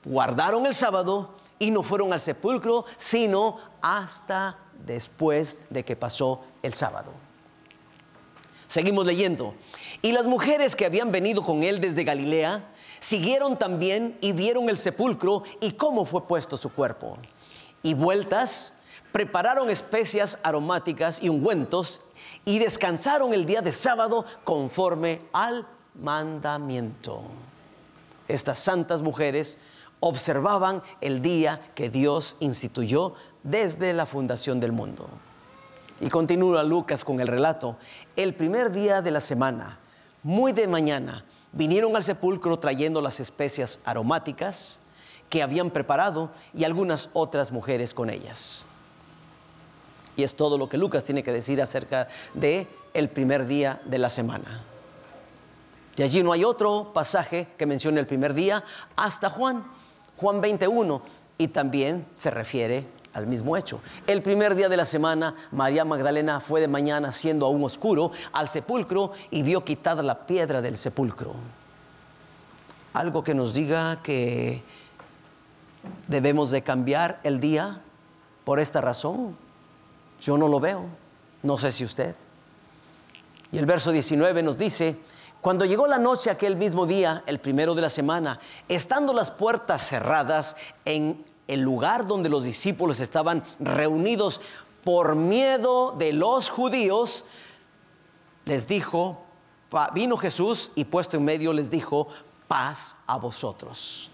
guardaron el sábado y no fueron al sepulcro, sino hasta después de que pasó el sábado. Seguimos leyendo. Y las mujeres que habían venido con él desde Galilea siguieron también y vieron el sepulcro y cómo fue puesto su cuerpo. Y vueltas, prepararon especias aromáticas y ungüentos y descansaron el día de sábado conforme al mandamiento. Estas santas mujeres observaban el día que Dios instituyó desde la fundación del mundo. Y continúa Lucas con el relato. El primer día de la semana, muy de mañana, vinieron al sepulcro trayendo las especias aromáticas que habían preparado y algunas otras mujeres con ellas. Y es todo lo que Lucas tiene que decir acerca de el primer día de la semana. Y allí no hay otro pasaje que mencione el primer día hasta Juan 21, y también se refiere al mismo hecho. El primer día de la semana, María Magdalena fue de mañana, siendo aún oscuro, al sepulcro y vio quitada la piedra del sepulcro. Algo que nos diga que debemos de cambiar el día por esta razón. Yo no lo veo, no sé si usted. Y el verso 19 nos dice: cuando llegó la noche aquel mismo día, el primero de la semana, estando las puertas cerradas en el lugar donde los discípulos estaban reunidos por miedo de los judíos, les dijo, vino Jesús y puesto en medio les dijo: paz a vosotros.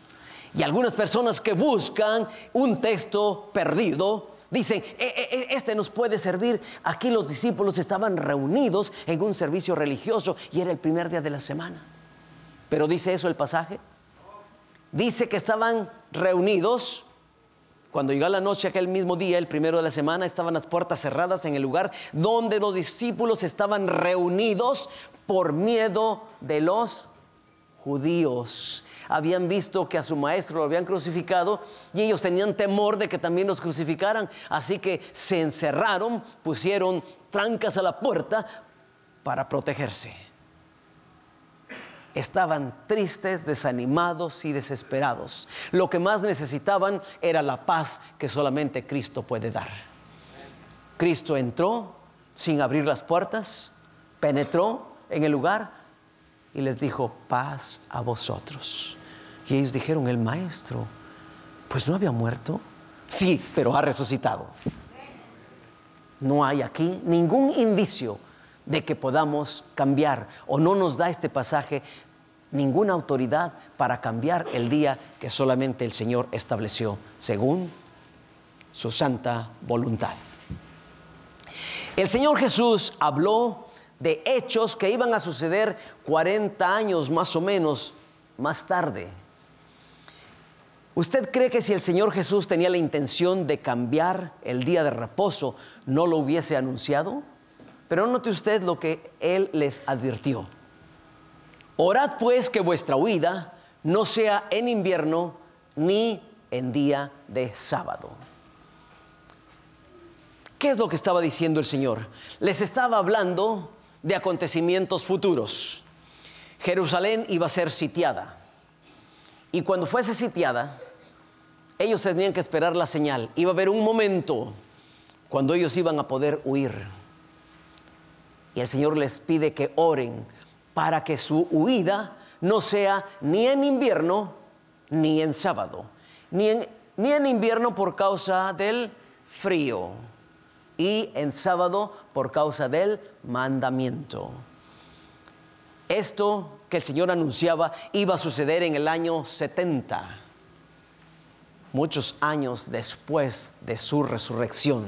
Y algunas personas que buscan un texto perdido dicen, este nos puede servir. Aquí los discípulos estaban reunidos en un servicio religioso y era el primer día de la semana. Pero ¿dice eso el pasaje? Dice que estaban reunidos. Cuando llegó la noche aquel mismo día, el primero de la semana, estaban las puertas cerradas en el lugar donde los discípulos estaban reunidos por miedo de los judíos. Habían visto que a su maestro lo habían crucificado y ellos tenían temor de que también los crucificaran. Así que se encerraron, pusieron trancas a la puerta para protegerse. Estaban tristes, desanimados y desesperados. Lo que más necesitaban era la paz que solamente Cristo puede dar. Cristo entró sin abrir las puertas, penetró en el lugar y les dijo: paz a vosotros. Y ellos dijeron: el maestro, pues no había muerto. Sí, pero ha resucitado. No hay aquí ningún indicio de que podamos cambiar, o no nos da este pasaje ninguna autoridad para cambiar el día que solamente el Señor estableció según su santa voluntad. El Señor Jesús habló de hechos que iban a suceder 40 años más o menos más tarde. ¿Usted cree que si el Señor Jesús tenía la intención de cambiar el día de reposo, no lo hubiese anunciado? Pero note usted lo que Él les advirtió. Orad pues que vuestra huida no sea en invierno ni en día de sábado. ¿Qué es lo que estaba diciendo el Señor? Les estaba hablando de acontecimientos futuros. Jerusalén iba a ser sitiada. Y cuando fuese sitiada, ellos tenían que esperar la señal. Iba a haber un momento cuando ellos iban a poder huir. Y el Señor les pide que oren para que su huida no sea ni en invierno ni en sábado. Ni en invierno por causa del frío y en sábado por causa del mandamiento. Esto que el Señor anunciaba iba a suceder en el año 70, muchos años después de su resurrección.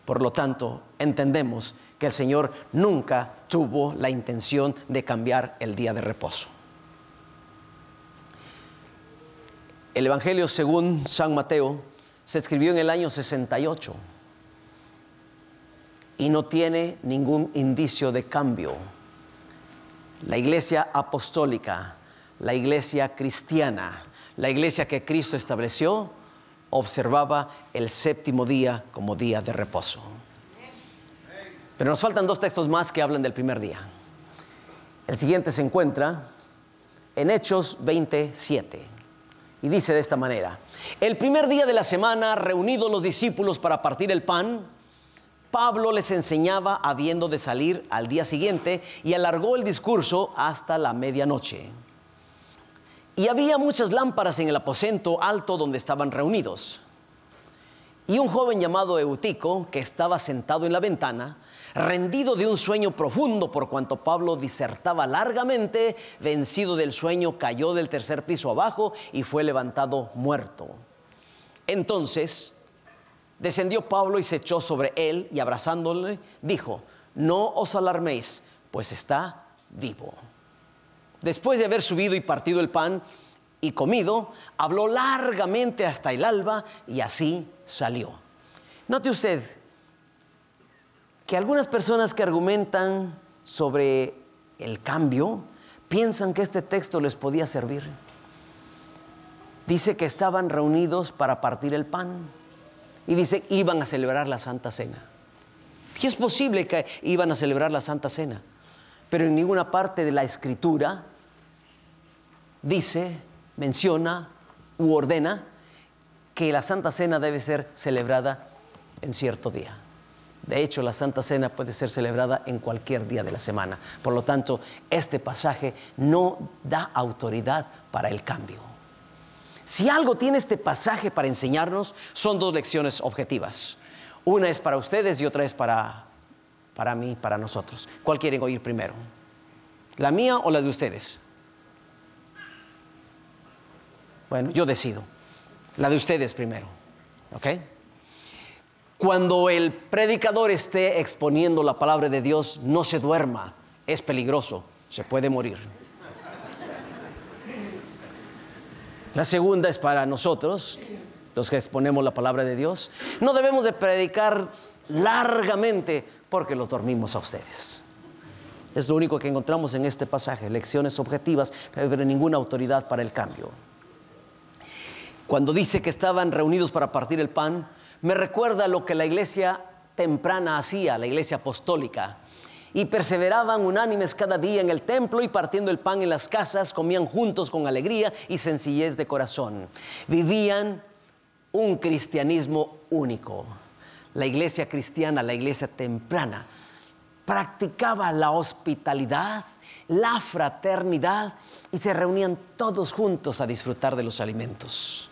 Por lo tanto, entendemos que el Señor nunca tuvo la intención de cambiar el día de reposo. El Evangelio según San Mateo se escribió en el año 68 y no tiene ningún indicio de cambio. La iglesia apostólica, la iglesia cristiana, la iglesia que Cristo estableció, observaba el séptimo día como día de reposo. Pero nos faltan dos textos más que hablan del primer día. El siguiente se encuentra en Hechos 27 y dice de esta manera: el primer día de la semana, reunidos los discípulos para partir el pan, Pablo les enseñaba habiendo de salir al día siguiente y alargó el discurso hasta la medianoche. Y había muchas lámparas en el aposento alto donde estaban reunidos. Y un joven llamado Eutico, que estaba sentado en la ventana, rendido de un sueño profundo por cuanto Pablo disertaba largamente, vencido del sueño, cayó del tercer piso abajo y fue levantado muerto. Entonces descendió Pablo y se echó sobre él y abrazándole dijo: no os alarméis, pues está vivo. Después de haber subido y partido el pan y comido, habló largamente hasta el alba y así salió. Note usted que algunas personas que argumentan sobre el cambio piensan que este texto les podía servir. Dice que estaban reunidos para partir el pan y dice iban a celebrar la Santa Cena. Y es posible que iban a celebrar la Santa Cena, pero en ninguna parte de la Escritura dice, menciona u ordena que la Santa Cena debe ser celebrada en cierto día. De hecho, la Santa Cena puede ser celebrada en cualquier día de la semana. Por lo tanto, este pasaje no da autoridad para el cambio. Si algo tiene este pasaje para enseñarnos, son dos lecciones objetivas. Una es para ustedes y otra es para mí, para nosotros. ¿Cuál quieren oír primero? ¿La mía o la de ustedes? Bueno, yo decido. La de ustedes primero. ¿Ok? Cuando el predicador esté exponiendo la palabra de Dios, no se duerma. Es peligroso. Se puede morir. La segunda es para nosotros, los que exponemos la palabra de Dios. No debemos de predicar largamente porque los dormimos a ustedes. Es lo único que encontramos en este pasaje. Lecciones objetivas, pero ninguna autoridad para el cambio. Cuando dice que estaban reunidos para partir el pan, me recuerda lo que la iglesia temprana hacía, la iglesia apostólica. Y perseveraban unánimes cada día en el templo y partiendo el pan en las casas, comían juntos con alegría y sencillez de corazón. Vivían un cristianismo único. La iglesia cristiana, la iglesia temprana, practicaba la hospitalidad, la fraternidad y se reunían todos juntos a disfrutar de los alimentos.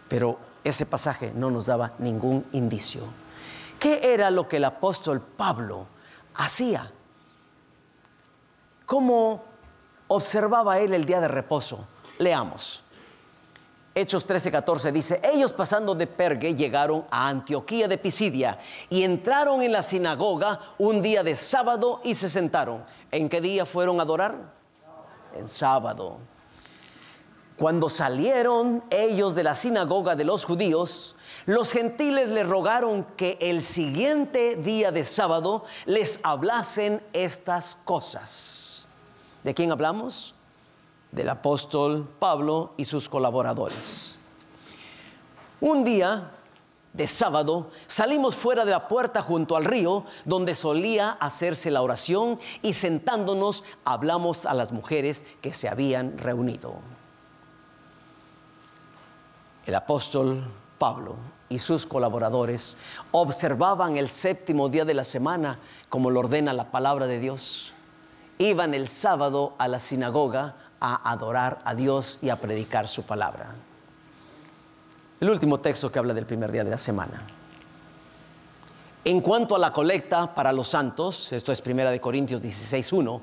Pero ese pasaje no nos daba ningún indicio. ¿Qué era lo que el apóstol Pablo hacía? ¿Cómo observaba él el día de reposo? Leamos. Hechos 13:14 dice: ellos pasando de Perge llegaron a Antioquía de Pisidia y entraron en la sinagoga un día de sábado y se sentaron. ¿En qué día fueron a adorar? En sábado. Cuando salieron ellos de la sinagoga de los judíos, los gentiles les rogaron que el siguiente día de sábado les hablasen estas cosas. ¿De quién hablamos? Del apóstol Pablo y sus colaboradores. Un día de sábado, salimos fuera de la puerta junto al río donde solía hacerse la oración y sentándonos hablamos a las mujeres que se habían reunido. El apóstol Pablo y sus colaboradores observaban el séptimo día de la semana como lo ordena la palabra de Dios. Iban el sábado a la sinagoga a adorar a Dios y a predicar su palabra. El último texto que habla del primer día de la semana. En cuanto a la colecta para los santos, esto es 1 Corintios 16:1,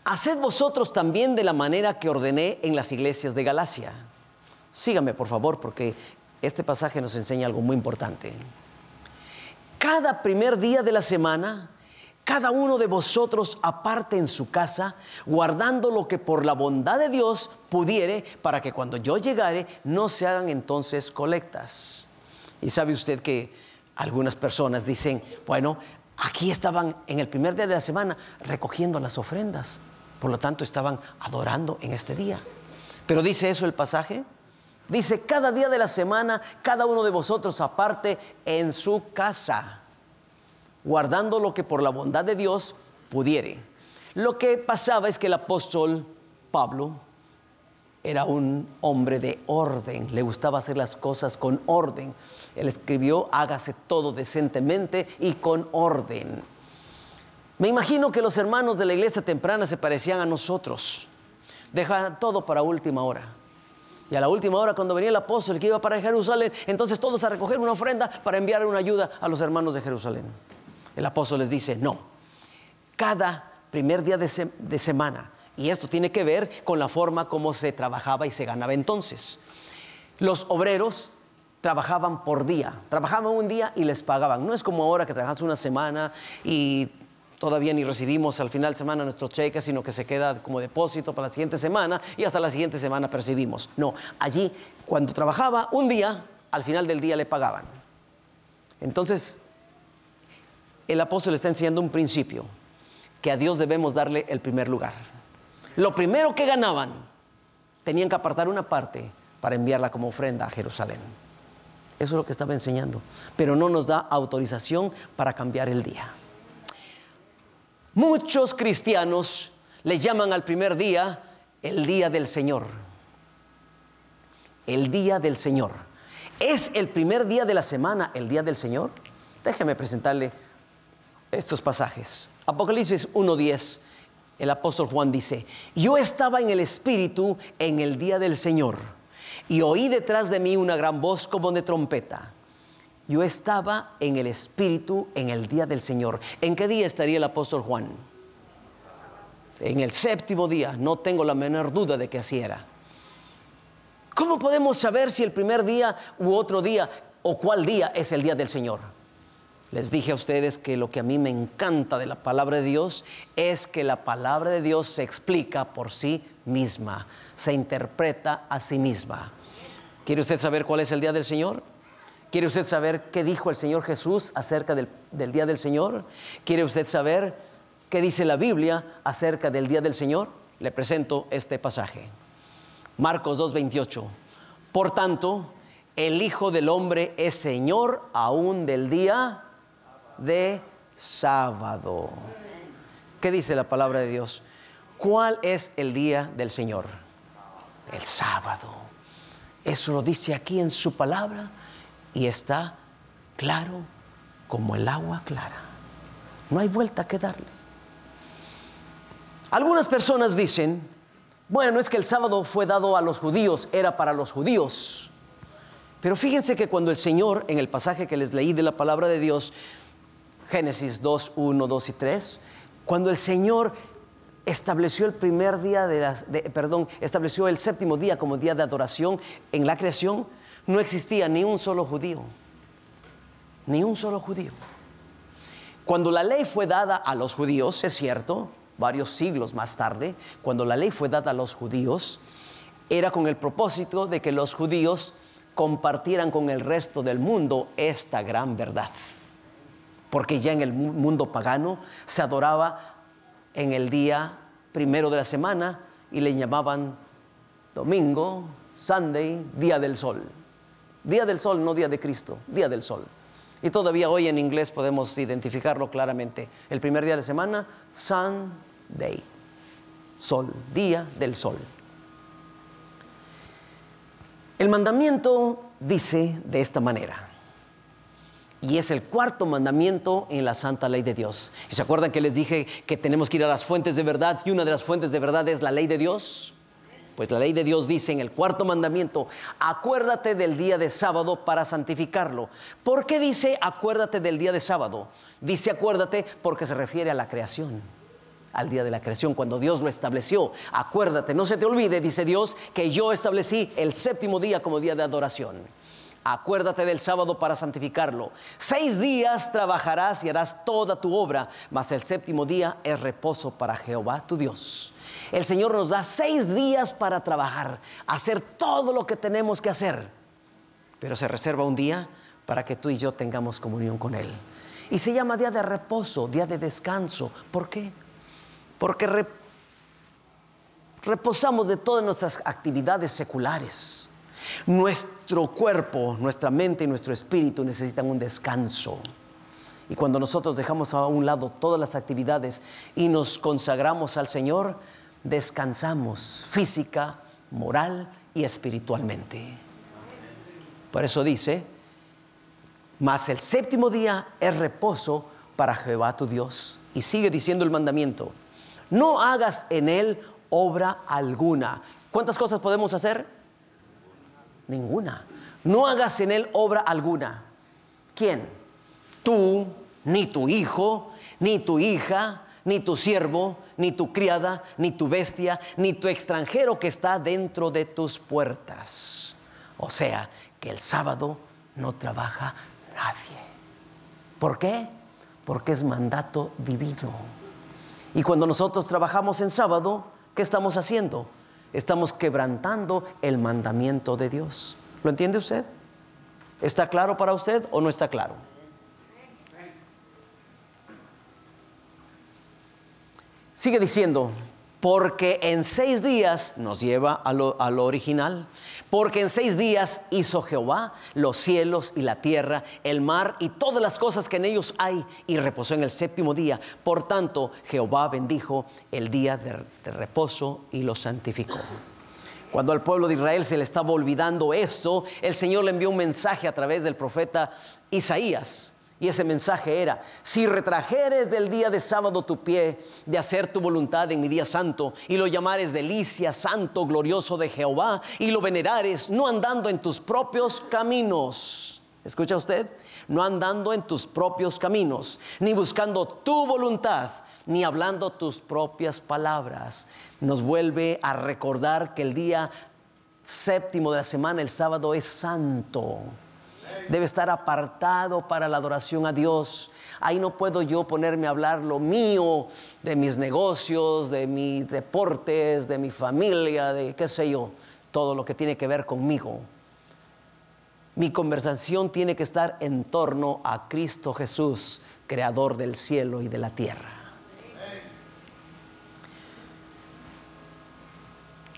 haced vosotros también de la manera que ordené en las iglesias de Galacia. Síganme por favor, porque este pasaje nos enseña algo muy importante. Cada primer día de la semana, cada uno de vosotros aparte en su casa, guardando lo que por la bondad de Dios pudiere, para que cuando yo llegare no se hagan entonces colectas. Y sabe usted que algunas personas dicen, bueno, aquí estaban en el primer día de la semana recogiendo las ofrendas, por lo tanto estaban adorando en este día. Pero dice eso el pasaje. Dice, cada día de la semana, cada uno de vosotros aparte en su casa, guardando lo que por la bondad de Dios pudiere. Lo que pasaba es que el apóstol Pablo era un hombre de orden, le gustaba hacer las cosas con orden. Él escribió, hágase todo decentemente y con orden. Me imagino que los hermanos de la iglesia temprana se parecían a nosotros, dejaban todo para última hora. Y a la última hora, cuando venía el apóstol que iba para Jerusalén, entonces todos a recoger una ofrenda para enviar una ayuda a los hermanos de Jerusalén. El apóstol les dice, no, cada primer día de semana, y esto tiene que ver con la forma como se trabajaba y se ganaba entonces. Los obreros trabajaban por día, trabajaban un día y les pagaban. No es como ahora que trabajas una semana y todavía ni recibimos al final de semana nuestro cheque, sino que se queda como depósito para la siguiente semana y hasta la siguiente semana percibimos. No, allí cuando trabajaba un día, al final del día le pagaban. Entonces, el apóstol está enseñando un principio, que a Dios debemos darle el primer lugar. Lo primero que ganaban, tenían que apartar una parte para enviarla como ofrenda a Jerusalén. Eso es lo que estaba enseñando, pero no nos da autorización para cambiar el día. Muchos cristianos le llaman al primer día el día del Señor. El día del Señor. ¿Es el primer día de la semana el día del Señor? Déjeme presentarle estos pasajes. Apocalipsis 1:10, el apóstol Juan dice, yo estaba en el Espíritu en el día del Señor y oí detrás de mí una gran voz como de trompeta. Yo estaba en el Espíritu en el día del Señor. ¿En qué día estaría el apóstol Juan? En el séptimo día, no tengo la menor duda de que así era. ¿Cómo podemos saber si el primer día u otro día o cuál día es el día del Señor? Les dije a ustedes que lo que a mí me encanta de la palabra de Dios es que la palabra de Dios se explica por sí misma, se interpreta a sí misma. ¿Quiere usted saber cuál es el día del Señor? ¿Quiere usted saber qué dijo el Señor Jesús acerca del día del Señor? ¿Quiere usted saber qué dice la Biblia acerca del día del Señor? Le presento este pasaje. Marcos 2:28. Por tanto, el Hijo del Hombre es Señor aún del día de sábado. ¿Qué dice la palabra de Dios? ¿Cuál es el día del Señor? El sábado. Eso lo dice aquí en su palabra y está claro como el agua clara. No hay vuelta que darle. Algunas personas dicen, bueno, es que el sábado fue dado a los judíos, era para los judíos. Pero fíjense que cuando el Señor, en el pasaje que les leí de la palabra de Dios, Génesis 2, 1, 2 y 3, cuando el Señor estableció el primer día estableció el séptimo día como día de adoración en la creación, no existía ni un solo judío. Ni un solo judío. Cuando la ley fue dada a los judíos, es cierto, varios siglos más tarde, cuando la ley fue dada a los judíos, era con el propósito de que los judíos compartieran con el resto del mundo esta gran verdad. Porque ya en el mundo pagano se adoraba en el día primero de la semana y le llamaban domingo, Sunday, día del sol. Día del sol, no día de Cristo, día del sol. Y todavía hoy en inglés podemos identificarlo claramente. El primer día de semana, Sunday, sol, día del sol. El mandamiento dice de esta manera, y es el cuarto mandamiento en la santa ley de Dios. ¿Y se acuerdan que les dije que tenemos que ir a las fuentes de verdad? Y una de las fuentes de verdad es la ley de Dios. Pues la ley de Dios dice en el cuarto mandamiento, acuérdate del día de sábado para santificarlo. ¿Por qué dice acuérdate del día de sábado? Dice acuérdate porque se refiere a la creación, al día de la creación, cuando Dios lo estableció. Acuérdate, no se te olvide, dice Dios, que yo establecí el séptimo día como día de adoración. Acuérdate del sábado para santificarlo. 6 días trabajarás y harás toda tu obra, mas el séptimo día es reposo para Jehová tu Dios. El Señor nos da 6 días para trabajar, hacer todo lo que tenemos que hacer, pero se reserva un día para que tú y yo tengamos comunión con Él. Y se llama día de reposo, día de descanso. ¿Por qué? Porque reposamos de todas nuestras actividades seculares. Nuestro cuerpo, nuestra mente y nuestro espíritu necesitan un descanso. Y cuando nosotros dejamos a un lado todas las actividades y nos consagramos al Señor, descansamos física, moral y espiritualmente. Por eso dice, mas el séptimo día es reposo para Jehová tu Dios. Y sigue diciendo el mandamiento, no hagas en él obra alguna. ¿Cuántas cosas podemos hacer? Ninguna. No hagas en él obra alguna. ¿Quién? Tú, ni tu hijo, ni tu hija, ni tu siervo, ni tu criada, ni tu bestia, ni tu extranjero que está dentro de tus puertas. O sea, que el sábado no trabaja nadie. ¿Por qué? Porque es mandato divino. Y cuando nosotros trabajamos en sábado, ¿qué estamos haciendo? Estamos quebrantando el mandamiento de Dios. ¿Lo entiende usted? ¿Está claro para usted o no está claro? Sigue diciendo, porque en 6 días, nos lleva a lo original, porque en 6 días hizo Jehová los cielos y la tierra, el mar y todas las cosas que en ellos hay, y reposó en el séptimo día. Por tanto, Jehová bendijo el día de reposo y lo santificó. Cuando al pueblo de Israel se le estaba olvidando esto, el Señor le envió un mensaje a través del profeta Isaías. Y ese mensaje era, si retrajeres del día de sábado tu pie de hacer tu voluntad en mi día santo, y lo llamares delicia, santo, glorioso de Jehová, y lo venerares, no andando en tus propios caminos. ¿Escucha usted? No andando en tus propios caminos, ni buscando tu voluntad, ni hablando tus propias palabras. Nos vuelve a recordar que el día séptimo de la semana, el sábado, es santo. Debe estar apartado para la adoración a Dios. Ahí no puedo yo ponerme a hablar lo mío, de mis negocios, de mis deportes, de mi familia, de qué sé yo, todo lo que tiene que ver conmigo. Mi conversación tiene que estar en torno a Cristo Jesús, creador del cielo y de la tierra.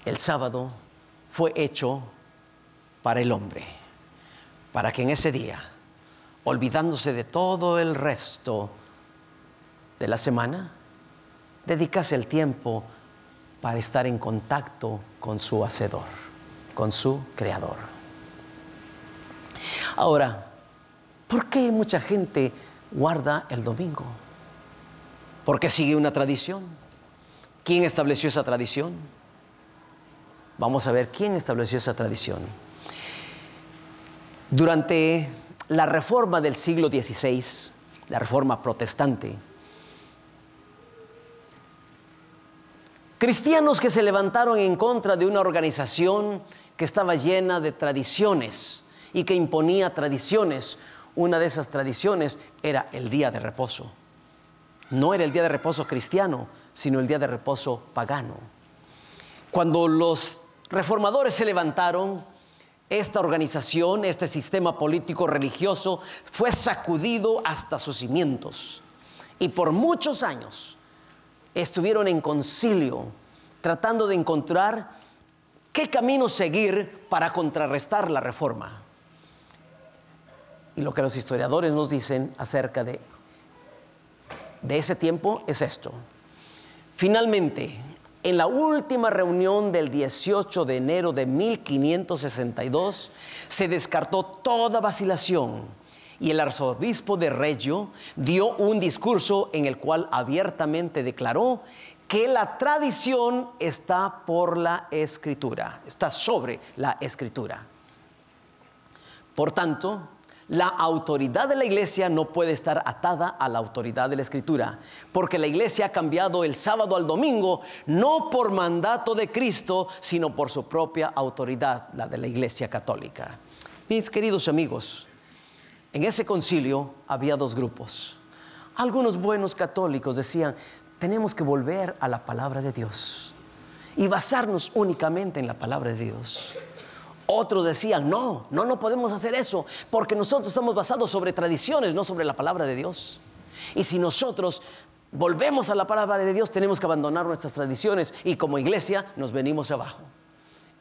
El sábado fue hecho para el hombre, para que en ese día, olvidándose de todo el resto de la semana, dedicase el tiempo para estar en contacto con su Hacedor, con su Creador. Ahora, ¿por qué mucha gente guarda el domingo? ¿Porque sigue una tradición? ¿Quién estableció esa tradición? Vamos a ver quién estableció esa tradición. Durante la reforma del siglo XVI, la reforma protestante, cristianos que se levantaron en contra de una organización que estaba llena de tradiciones y que imponía tradiciones. Una de esas tradiciones era el día de reposo. No era el día de reposo cristiano, sino el día de reposo pagano. Cuando los reformadores se levantaron, esta organización, este sistema político religioso fue sacudido hasta sus cimientos. Y por muchos años estuvieron en concilio tratando de encontrar qué camino seguir para contrarrestar la reforma. Y lo que los historiadores nos dicen acerca de ese tiempo es esto. Finalmente, en la última reunión del 18 de enero de 1562, se descartó toda vacilación y el arzobispo de Reggio dio un discurso en el cual abiertamente declaró que la tradición está por la Escritura, está sobre la Escritura. Por tanto, la autoridad de la iglesia no puede estar atada a la autoridad de la Escritura, porque la iglesia ha cambiado el sábado al domingo, no por mandato de Cristo, sino por su propia autoridad, la de la iglesia católica. Mis queridos amigos, en ese concilio había dos grupos. Algunos buenos católicos decían, tenemos que volver a la palabra de Dios y basarnos únicamente en la palabra de Dios. Otros decían, no podemos hacer eso, porque nosotros estamos basados sobre tradiciones, no sobre la palabra de Dios. Y si nosotros volvemos a la palabra de Dios, tenemos que abandonar nuestras tradiciones y como iglesia nos venimos abajo.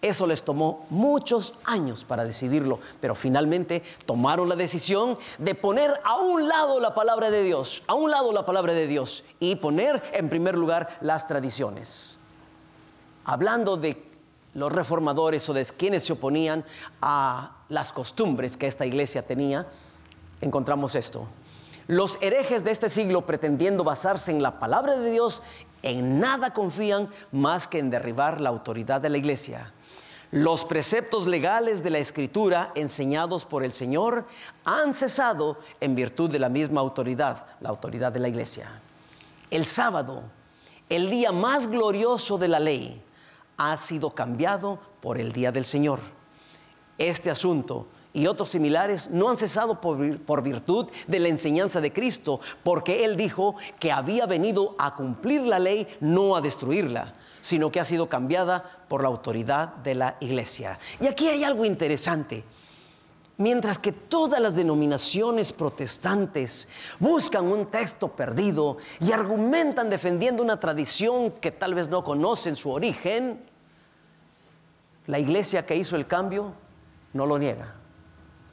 Eso les tomó muchos años para decidirlo, pero finalmente tomaron la decisión de poner a un lado la palabra de Dios, y poner en primer lugar las tradiciones. Hablando de los reformadores o de quienes se oponían a las costumbres que esta iglesia tenía, encontramos esto. Los herejes de este siglo, pretendiendo basarse en la palabra de Dios, en nada confían más que en derribar la autoridad de la iglesia. Los preceptos legales de la Escritura enseñados por el Señor han cesado en virtud de la misma autoridad, la autoridad de la iglesia. El sábado, el día más glorioso de la ley, ha sido cambiado por el día del Señor. Este asunto y otros similares no han cesado por virtud de la enseñanza de Cristo, porque Él dijo que había venido a cumplir la ley, no a destruirla, sino que ha sido cambiada por la autoridad de la iglesia. Y aquí hay algo interesante. Mientras que todas las denominaciones protestantes buscan un texto perdido y argumentan defendiendo una tradición que tal vez no conocen su origen, la iglesia que hizo el cambio no lo niega.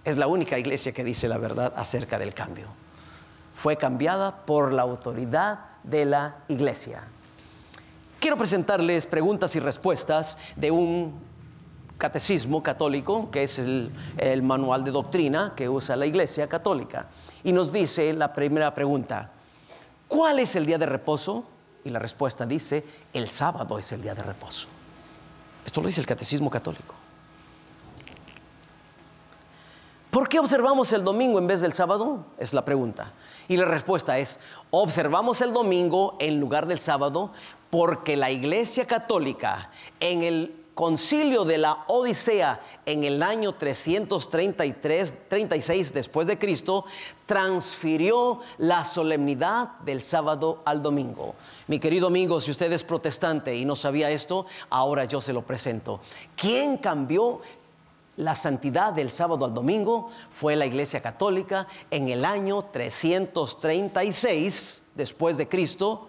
Es la única iglesia que dice la verdad acerca del cambio. Fue cambiada por la autoridad de la iglesia. Quiero presentarles preguntas y respuestas de un catecismo católico, que es el manual de doctrina que usa la iglesia católica. Y nos dice la primera pregunta: ¿cuál es el día de reposo? Y la respuesta dice: el sábado es el día de reposo. Esto lo dice el catecismo católico. ¿Por qué observamos el domingo en vez del sábado? Es la pregunta. Y la respuesta es: observamos el domingo en lugar del sábado porque la iglesia católica en el concilio de la Odisea en el año 336 después de Cristo transfirió la solemnidad del sábado al domingo. Mi querido amigo, si usted es protestante y no sabía esto, ahora yo se lo presento. ¿Quién cambió la santidad del sábado al domingo? Fue la iglesia católica en el año 336 después de Cristo,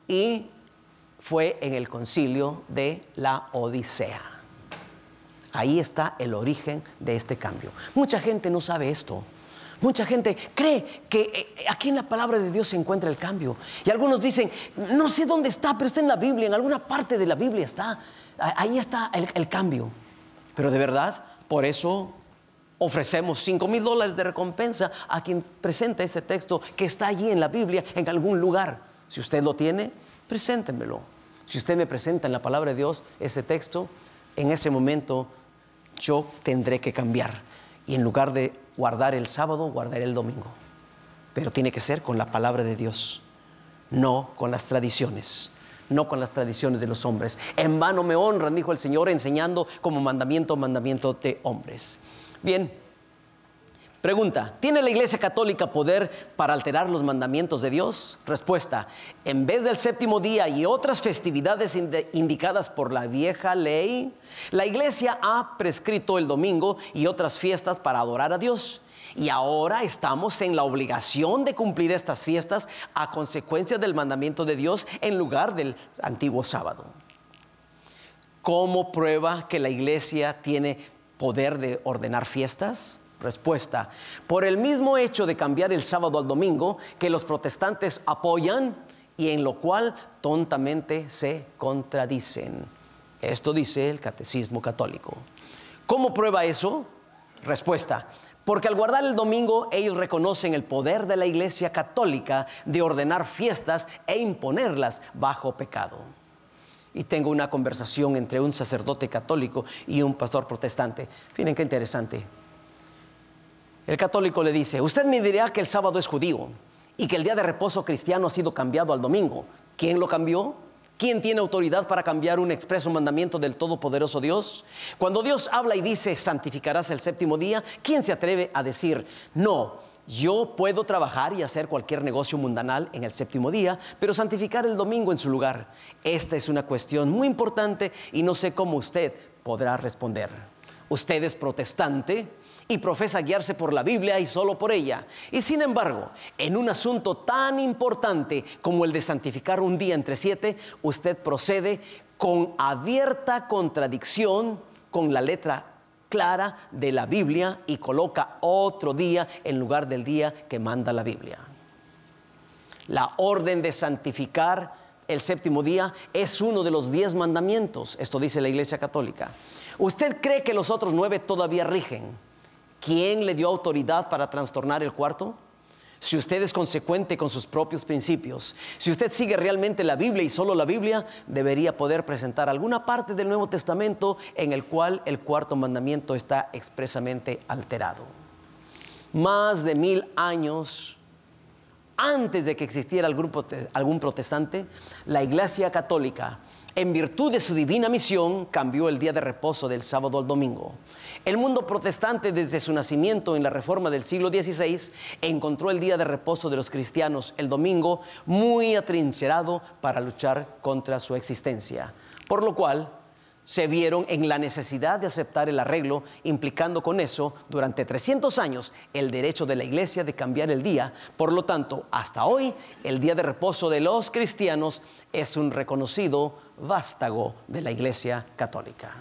y fue en el concilio de la Odisea. Ahí está el origen de este cambio. Mucha gente no sabe esto. Mucha gente cree que aquí en la palabra de Dios se encuentra el cambio. Y algunos dicen, no sé dónde está, pero está en la Biblia, en alguna parte de la Biblia está. Ahí está el cambio. Pero de verdad, por eso ofrecemos $5,000 de recompensa a quien presente ese texto que está allí en la Biblia, en algún lugar. Si usted lo tiene, preséntemelo. Si usted me presenta en la palabra de Dios ese texto, en ese momento yo tendré que cambiar. Y en lugar de guardar el sábado, guardaré el domingo. Pero tiene que ser con la palabra de Dios, no con las tradiciones. No con las tradiciones de los hombres. En vano me honran, dijo el Señor, enseñando como mandamiento de hombres. Bien, pregunta: ¿tiene la Iglesia Católica poder para alterar los mandamientos de Dios? Respuesta: en vez del séptimo día y otras festividades indicadas por la vieja ley, la Iglesia ha prescrito el domingo y otras fiestas para adorar a Dios. Y ahora estamos en la obligación de cumplir estas fiestas a consecuencia del mandamiento de Dios en lugar del antiguo sábado. ¿Cómo prueba que la iglesia tiene poder de ordenar fiestas? Respuesta: por el mismo hecho de cambiar el sábado al domingo, que los protestantes apoyan y en lo cual tontamente se contradicen. Esto dice el Catecismo Católico. ¿Cómo prueba eso? Respuesta: porque al guardar el domingo ellos reconocen el poder de la Iglesia Católica de ordenar fiestas e imponerlas bajo pecado. Y tengo una conversación entre un sacerdote católico y un pastor protestante. Miren qué interesante. El católico le dice: usted me dirá que el sábado es judío y que el día de reposo cristiano ha sido cambiado al domingo. ¿Quién lo cambió? ¿Quién tiene autoridad para cambiar un expreso mandamiento del Todopoderoso Dios? Cuando Dios habla y dice: santificarás el séptimo día, ¿quién se atreve a decir: no, yo puedo trabajar y hacer cualquier negocio mundanal en el séptimo día, pero santificar el domingo en su lugar? Esta es una cuestión muy importante y no sé cómo usted podrá responder. Usted es protestante y profesa guiarse por la Biblia y solo por ella. Y sin embargo, en un asunto tan importante como el de santificar un día entre 7, usted procede con abierta contradicción con la letra clara de la Biblia y coloca otro día en lugar del día que manda la Biblia. La orden de santificar el séptimo día es uno de los 10 mandamientos. Esto dice la Iglesia Católica. ¿Usted cree que los otros 9 todavía rigen? ¿Quién le dio autoridad para trastornar el cuarto? Si usted es consecuente con sus propios principios, si usted sigue realmente la Biblia y solo la Biblia, debería poder presentar alguna parte del Nuevo Testamento en el cual el cuarto mandamiento está expresamente alterado. Más de 1000 años antes de que existiera algún protestante, la Iglesia Católica, en virtud de su divina misión, cambió el día de reposo del sábado al domingo. El mundo protestante, desde su nacimiento en la Reforma del siglo XVI, encontró el día de reposo de los cristianos, el domingo, muy atrincherado para luchar contra su existencia. Por lo cual, se vieron en la necesidad de aceptar el arreglo, implicando con eso, durante 300 años, el derecho de la Iglesia de cambiar el día. Por lo tanto, hasta hoy, el día de reposo de los cristianos es un reconocido vástago de la Iglesia Católica.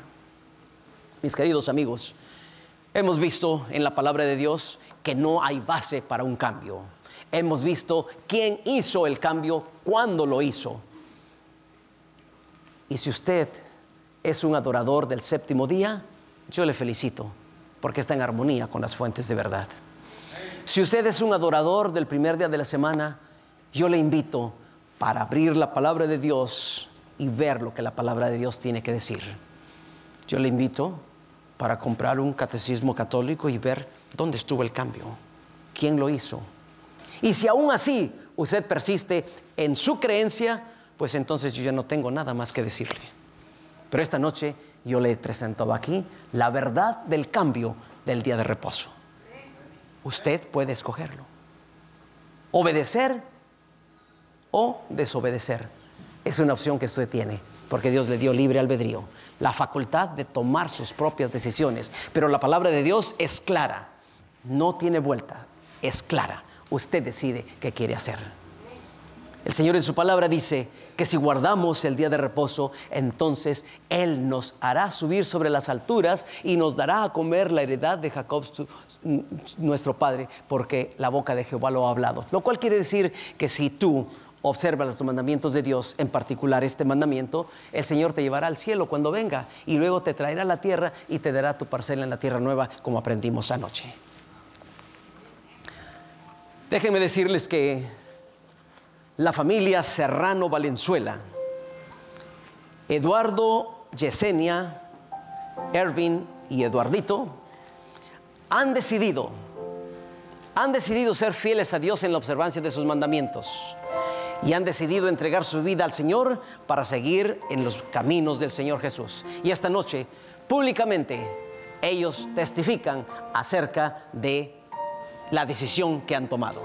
Mis queridos amigos, hemos visto en la palabra de Dios que no hay base para un cambio. Hemos visto quién hizo el cambio, cuándo lo hizo. Y si usted es un adorador del séptimo día, yo le felicito, porque está en armonía con las fuentes de verdad. Si usted es un adorador del primer día de la semana, yo le invito para abrir la palabra de Dios y ver lo que la palabra de Dios tiene que decir. Yo le invito para comprar un catecismo católico y ver dónde estuvo el cambio, quién lo hizo. Y si aún así usted persiste en su creencia, pues entonces yo ya no tengo nada más que decirle. Pero esta noche yo le he presentado aquí la verdad del cambio del día de reposo. Usted puede escogerlo: obedecer o desobedecer. Es una opción que usted tiene, porque Dios le dio libre albedrío, la facultad de tomar sus propias decisiones. Pero la palabra de Dios es clara, no tiene vuelta, es clara. Usted decide qué quiere hacer. El Señor en su palabra dice que si guardamos el día de reposo, entonces Él nos hará subir sobre las alturas y nos dará a comer la heredad de Jacob, nuestro padre, porque la boca de Jehová lo ha hablado. Lo cual quiere decir que si tú observas los mandamientos de Dios, en particular este mandamiento, el Señor te llevará al cielo cuando venga y luego te traerá a la tierra y te dará tu parcela en la tierra nueva, como aprendimos anoche. Déjenme decirles que la familia Serrano Valenzuela, Eduardo, Yesenia, Ervin y Eduardito, han decidido ser fieles a Dios en la observancia de sus mandamientos. Y han decidido entregar su vida al Señor para seguir en los caminos del Señor Jesús. Y esta noche, públicamente, ellos testifican acerca de la decisión que han tomado.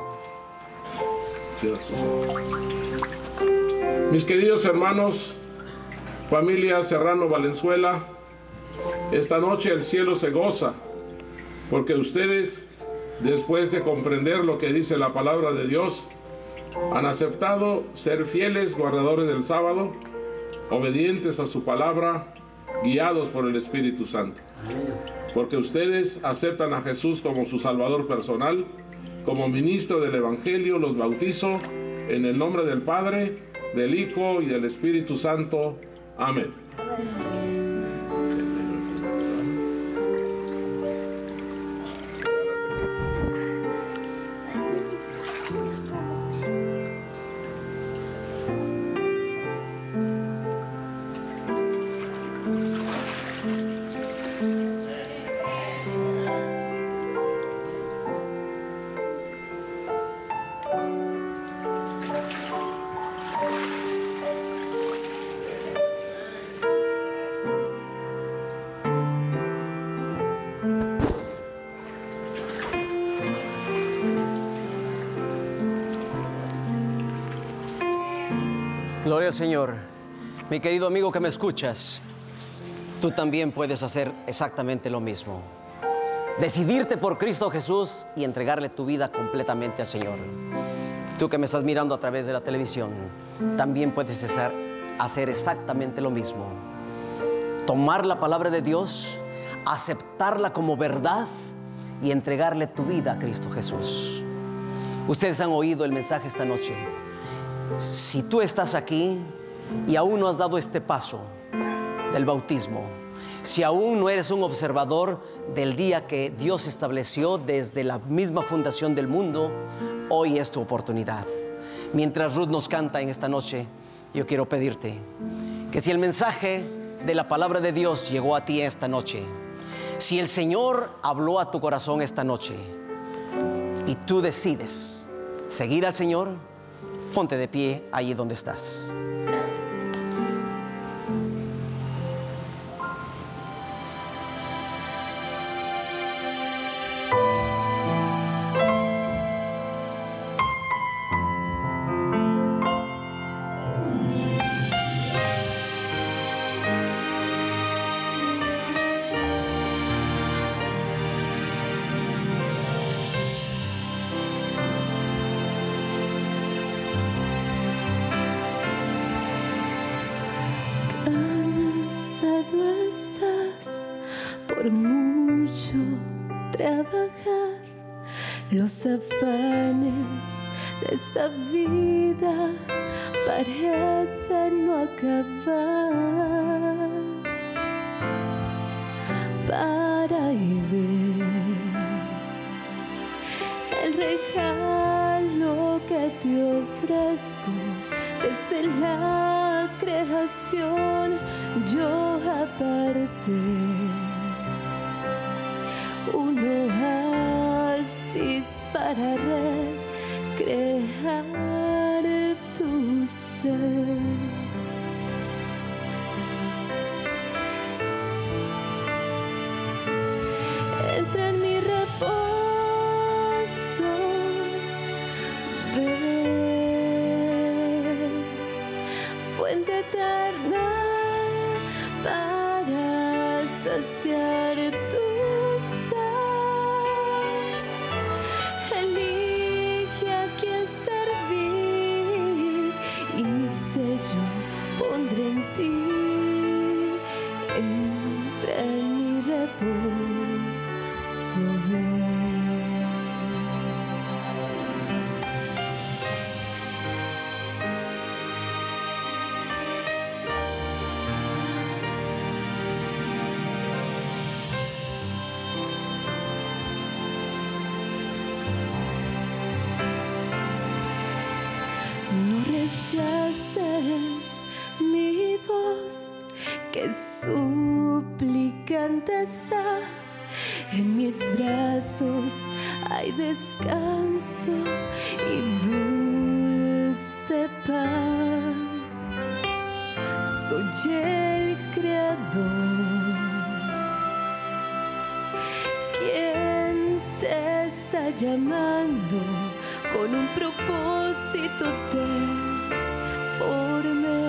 Mis queridos hermanos, familia Serrano Valenzuela, esta noche el cielo se goza, porque ustedes, después de comprender lo que dice la palabra de Dios, han aceptado ser fieles guardadores del sábado, obedientes a su palabra, guiados por el Espíritu Santo. porque ustedes aceptan a Jesús como su Salvador personal. Como ministro del Evangelio los bautizo en el nombre del Padre, del Hijo y del Espíritu Santo. Amén. Gloria al Señor. Mi querido amigo que me escuchas, tú también puedes hacer exactamente lo mismo. Decidirte por Cristo Jesús y entregarle tu vida completamente al Señor. Tú que me estás mirando a través de la televisión, también puedes hacer exactamente lo mismo. Tomar la palabra de Dios, aceptarla como verdad y entregarle tu vida a Cristo Jesús. Ustedes han oído el mensaje esta noche. Si tú estás aquí y aún no has dado este paso del bautismo, si aún no eres un observador del día que Dios estableció desde la misma fundación del mundo, hoy es tu oportunidad. Mientras Ruth nos canta en esta noche, yo quiero pedirte que si el mensaje de la palabra de Dios llegó a ti esta noche, si el Señor habló a tu corazón esta noche y tú decides seguir al Señor, ponte de pie allí donde estás. Por mucho trabajar, los afanes de esta vida parecen no acabar. Para y ver el regalo que te ofrezco desde la creación, yo aparté un oasis para recrear tu ser. Entra en mi reposo, ven, fuente eterna para saciar tu pondré en ti, entra en mi reposo, ven. No rechaces mi voz, que suplicante está. En mis brazos hay descanso y dulce paz. Soy el Creador, quien te está llamando con un propósito te formé.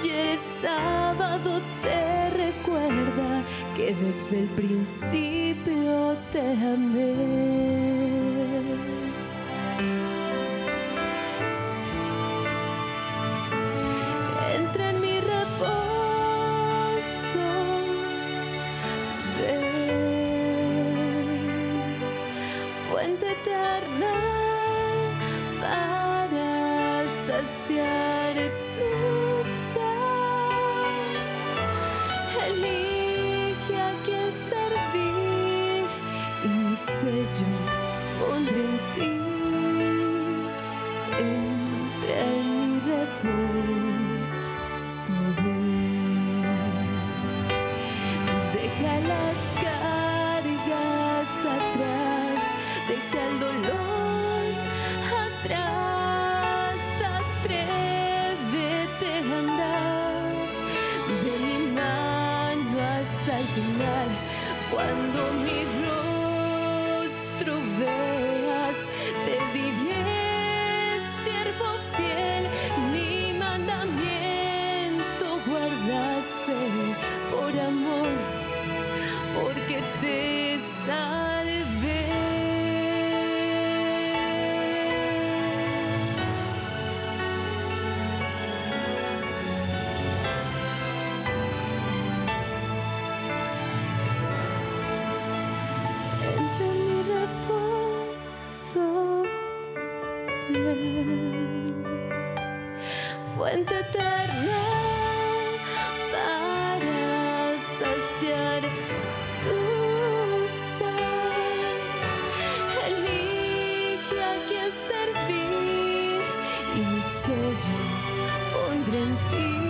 Y el sábado te recuerda que desde el principio te amé. Entra en mi reposo, fuente eterna para saciar tu sed. Elige a quien servir y mi sello pondré en ti.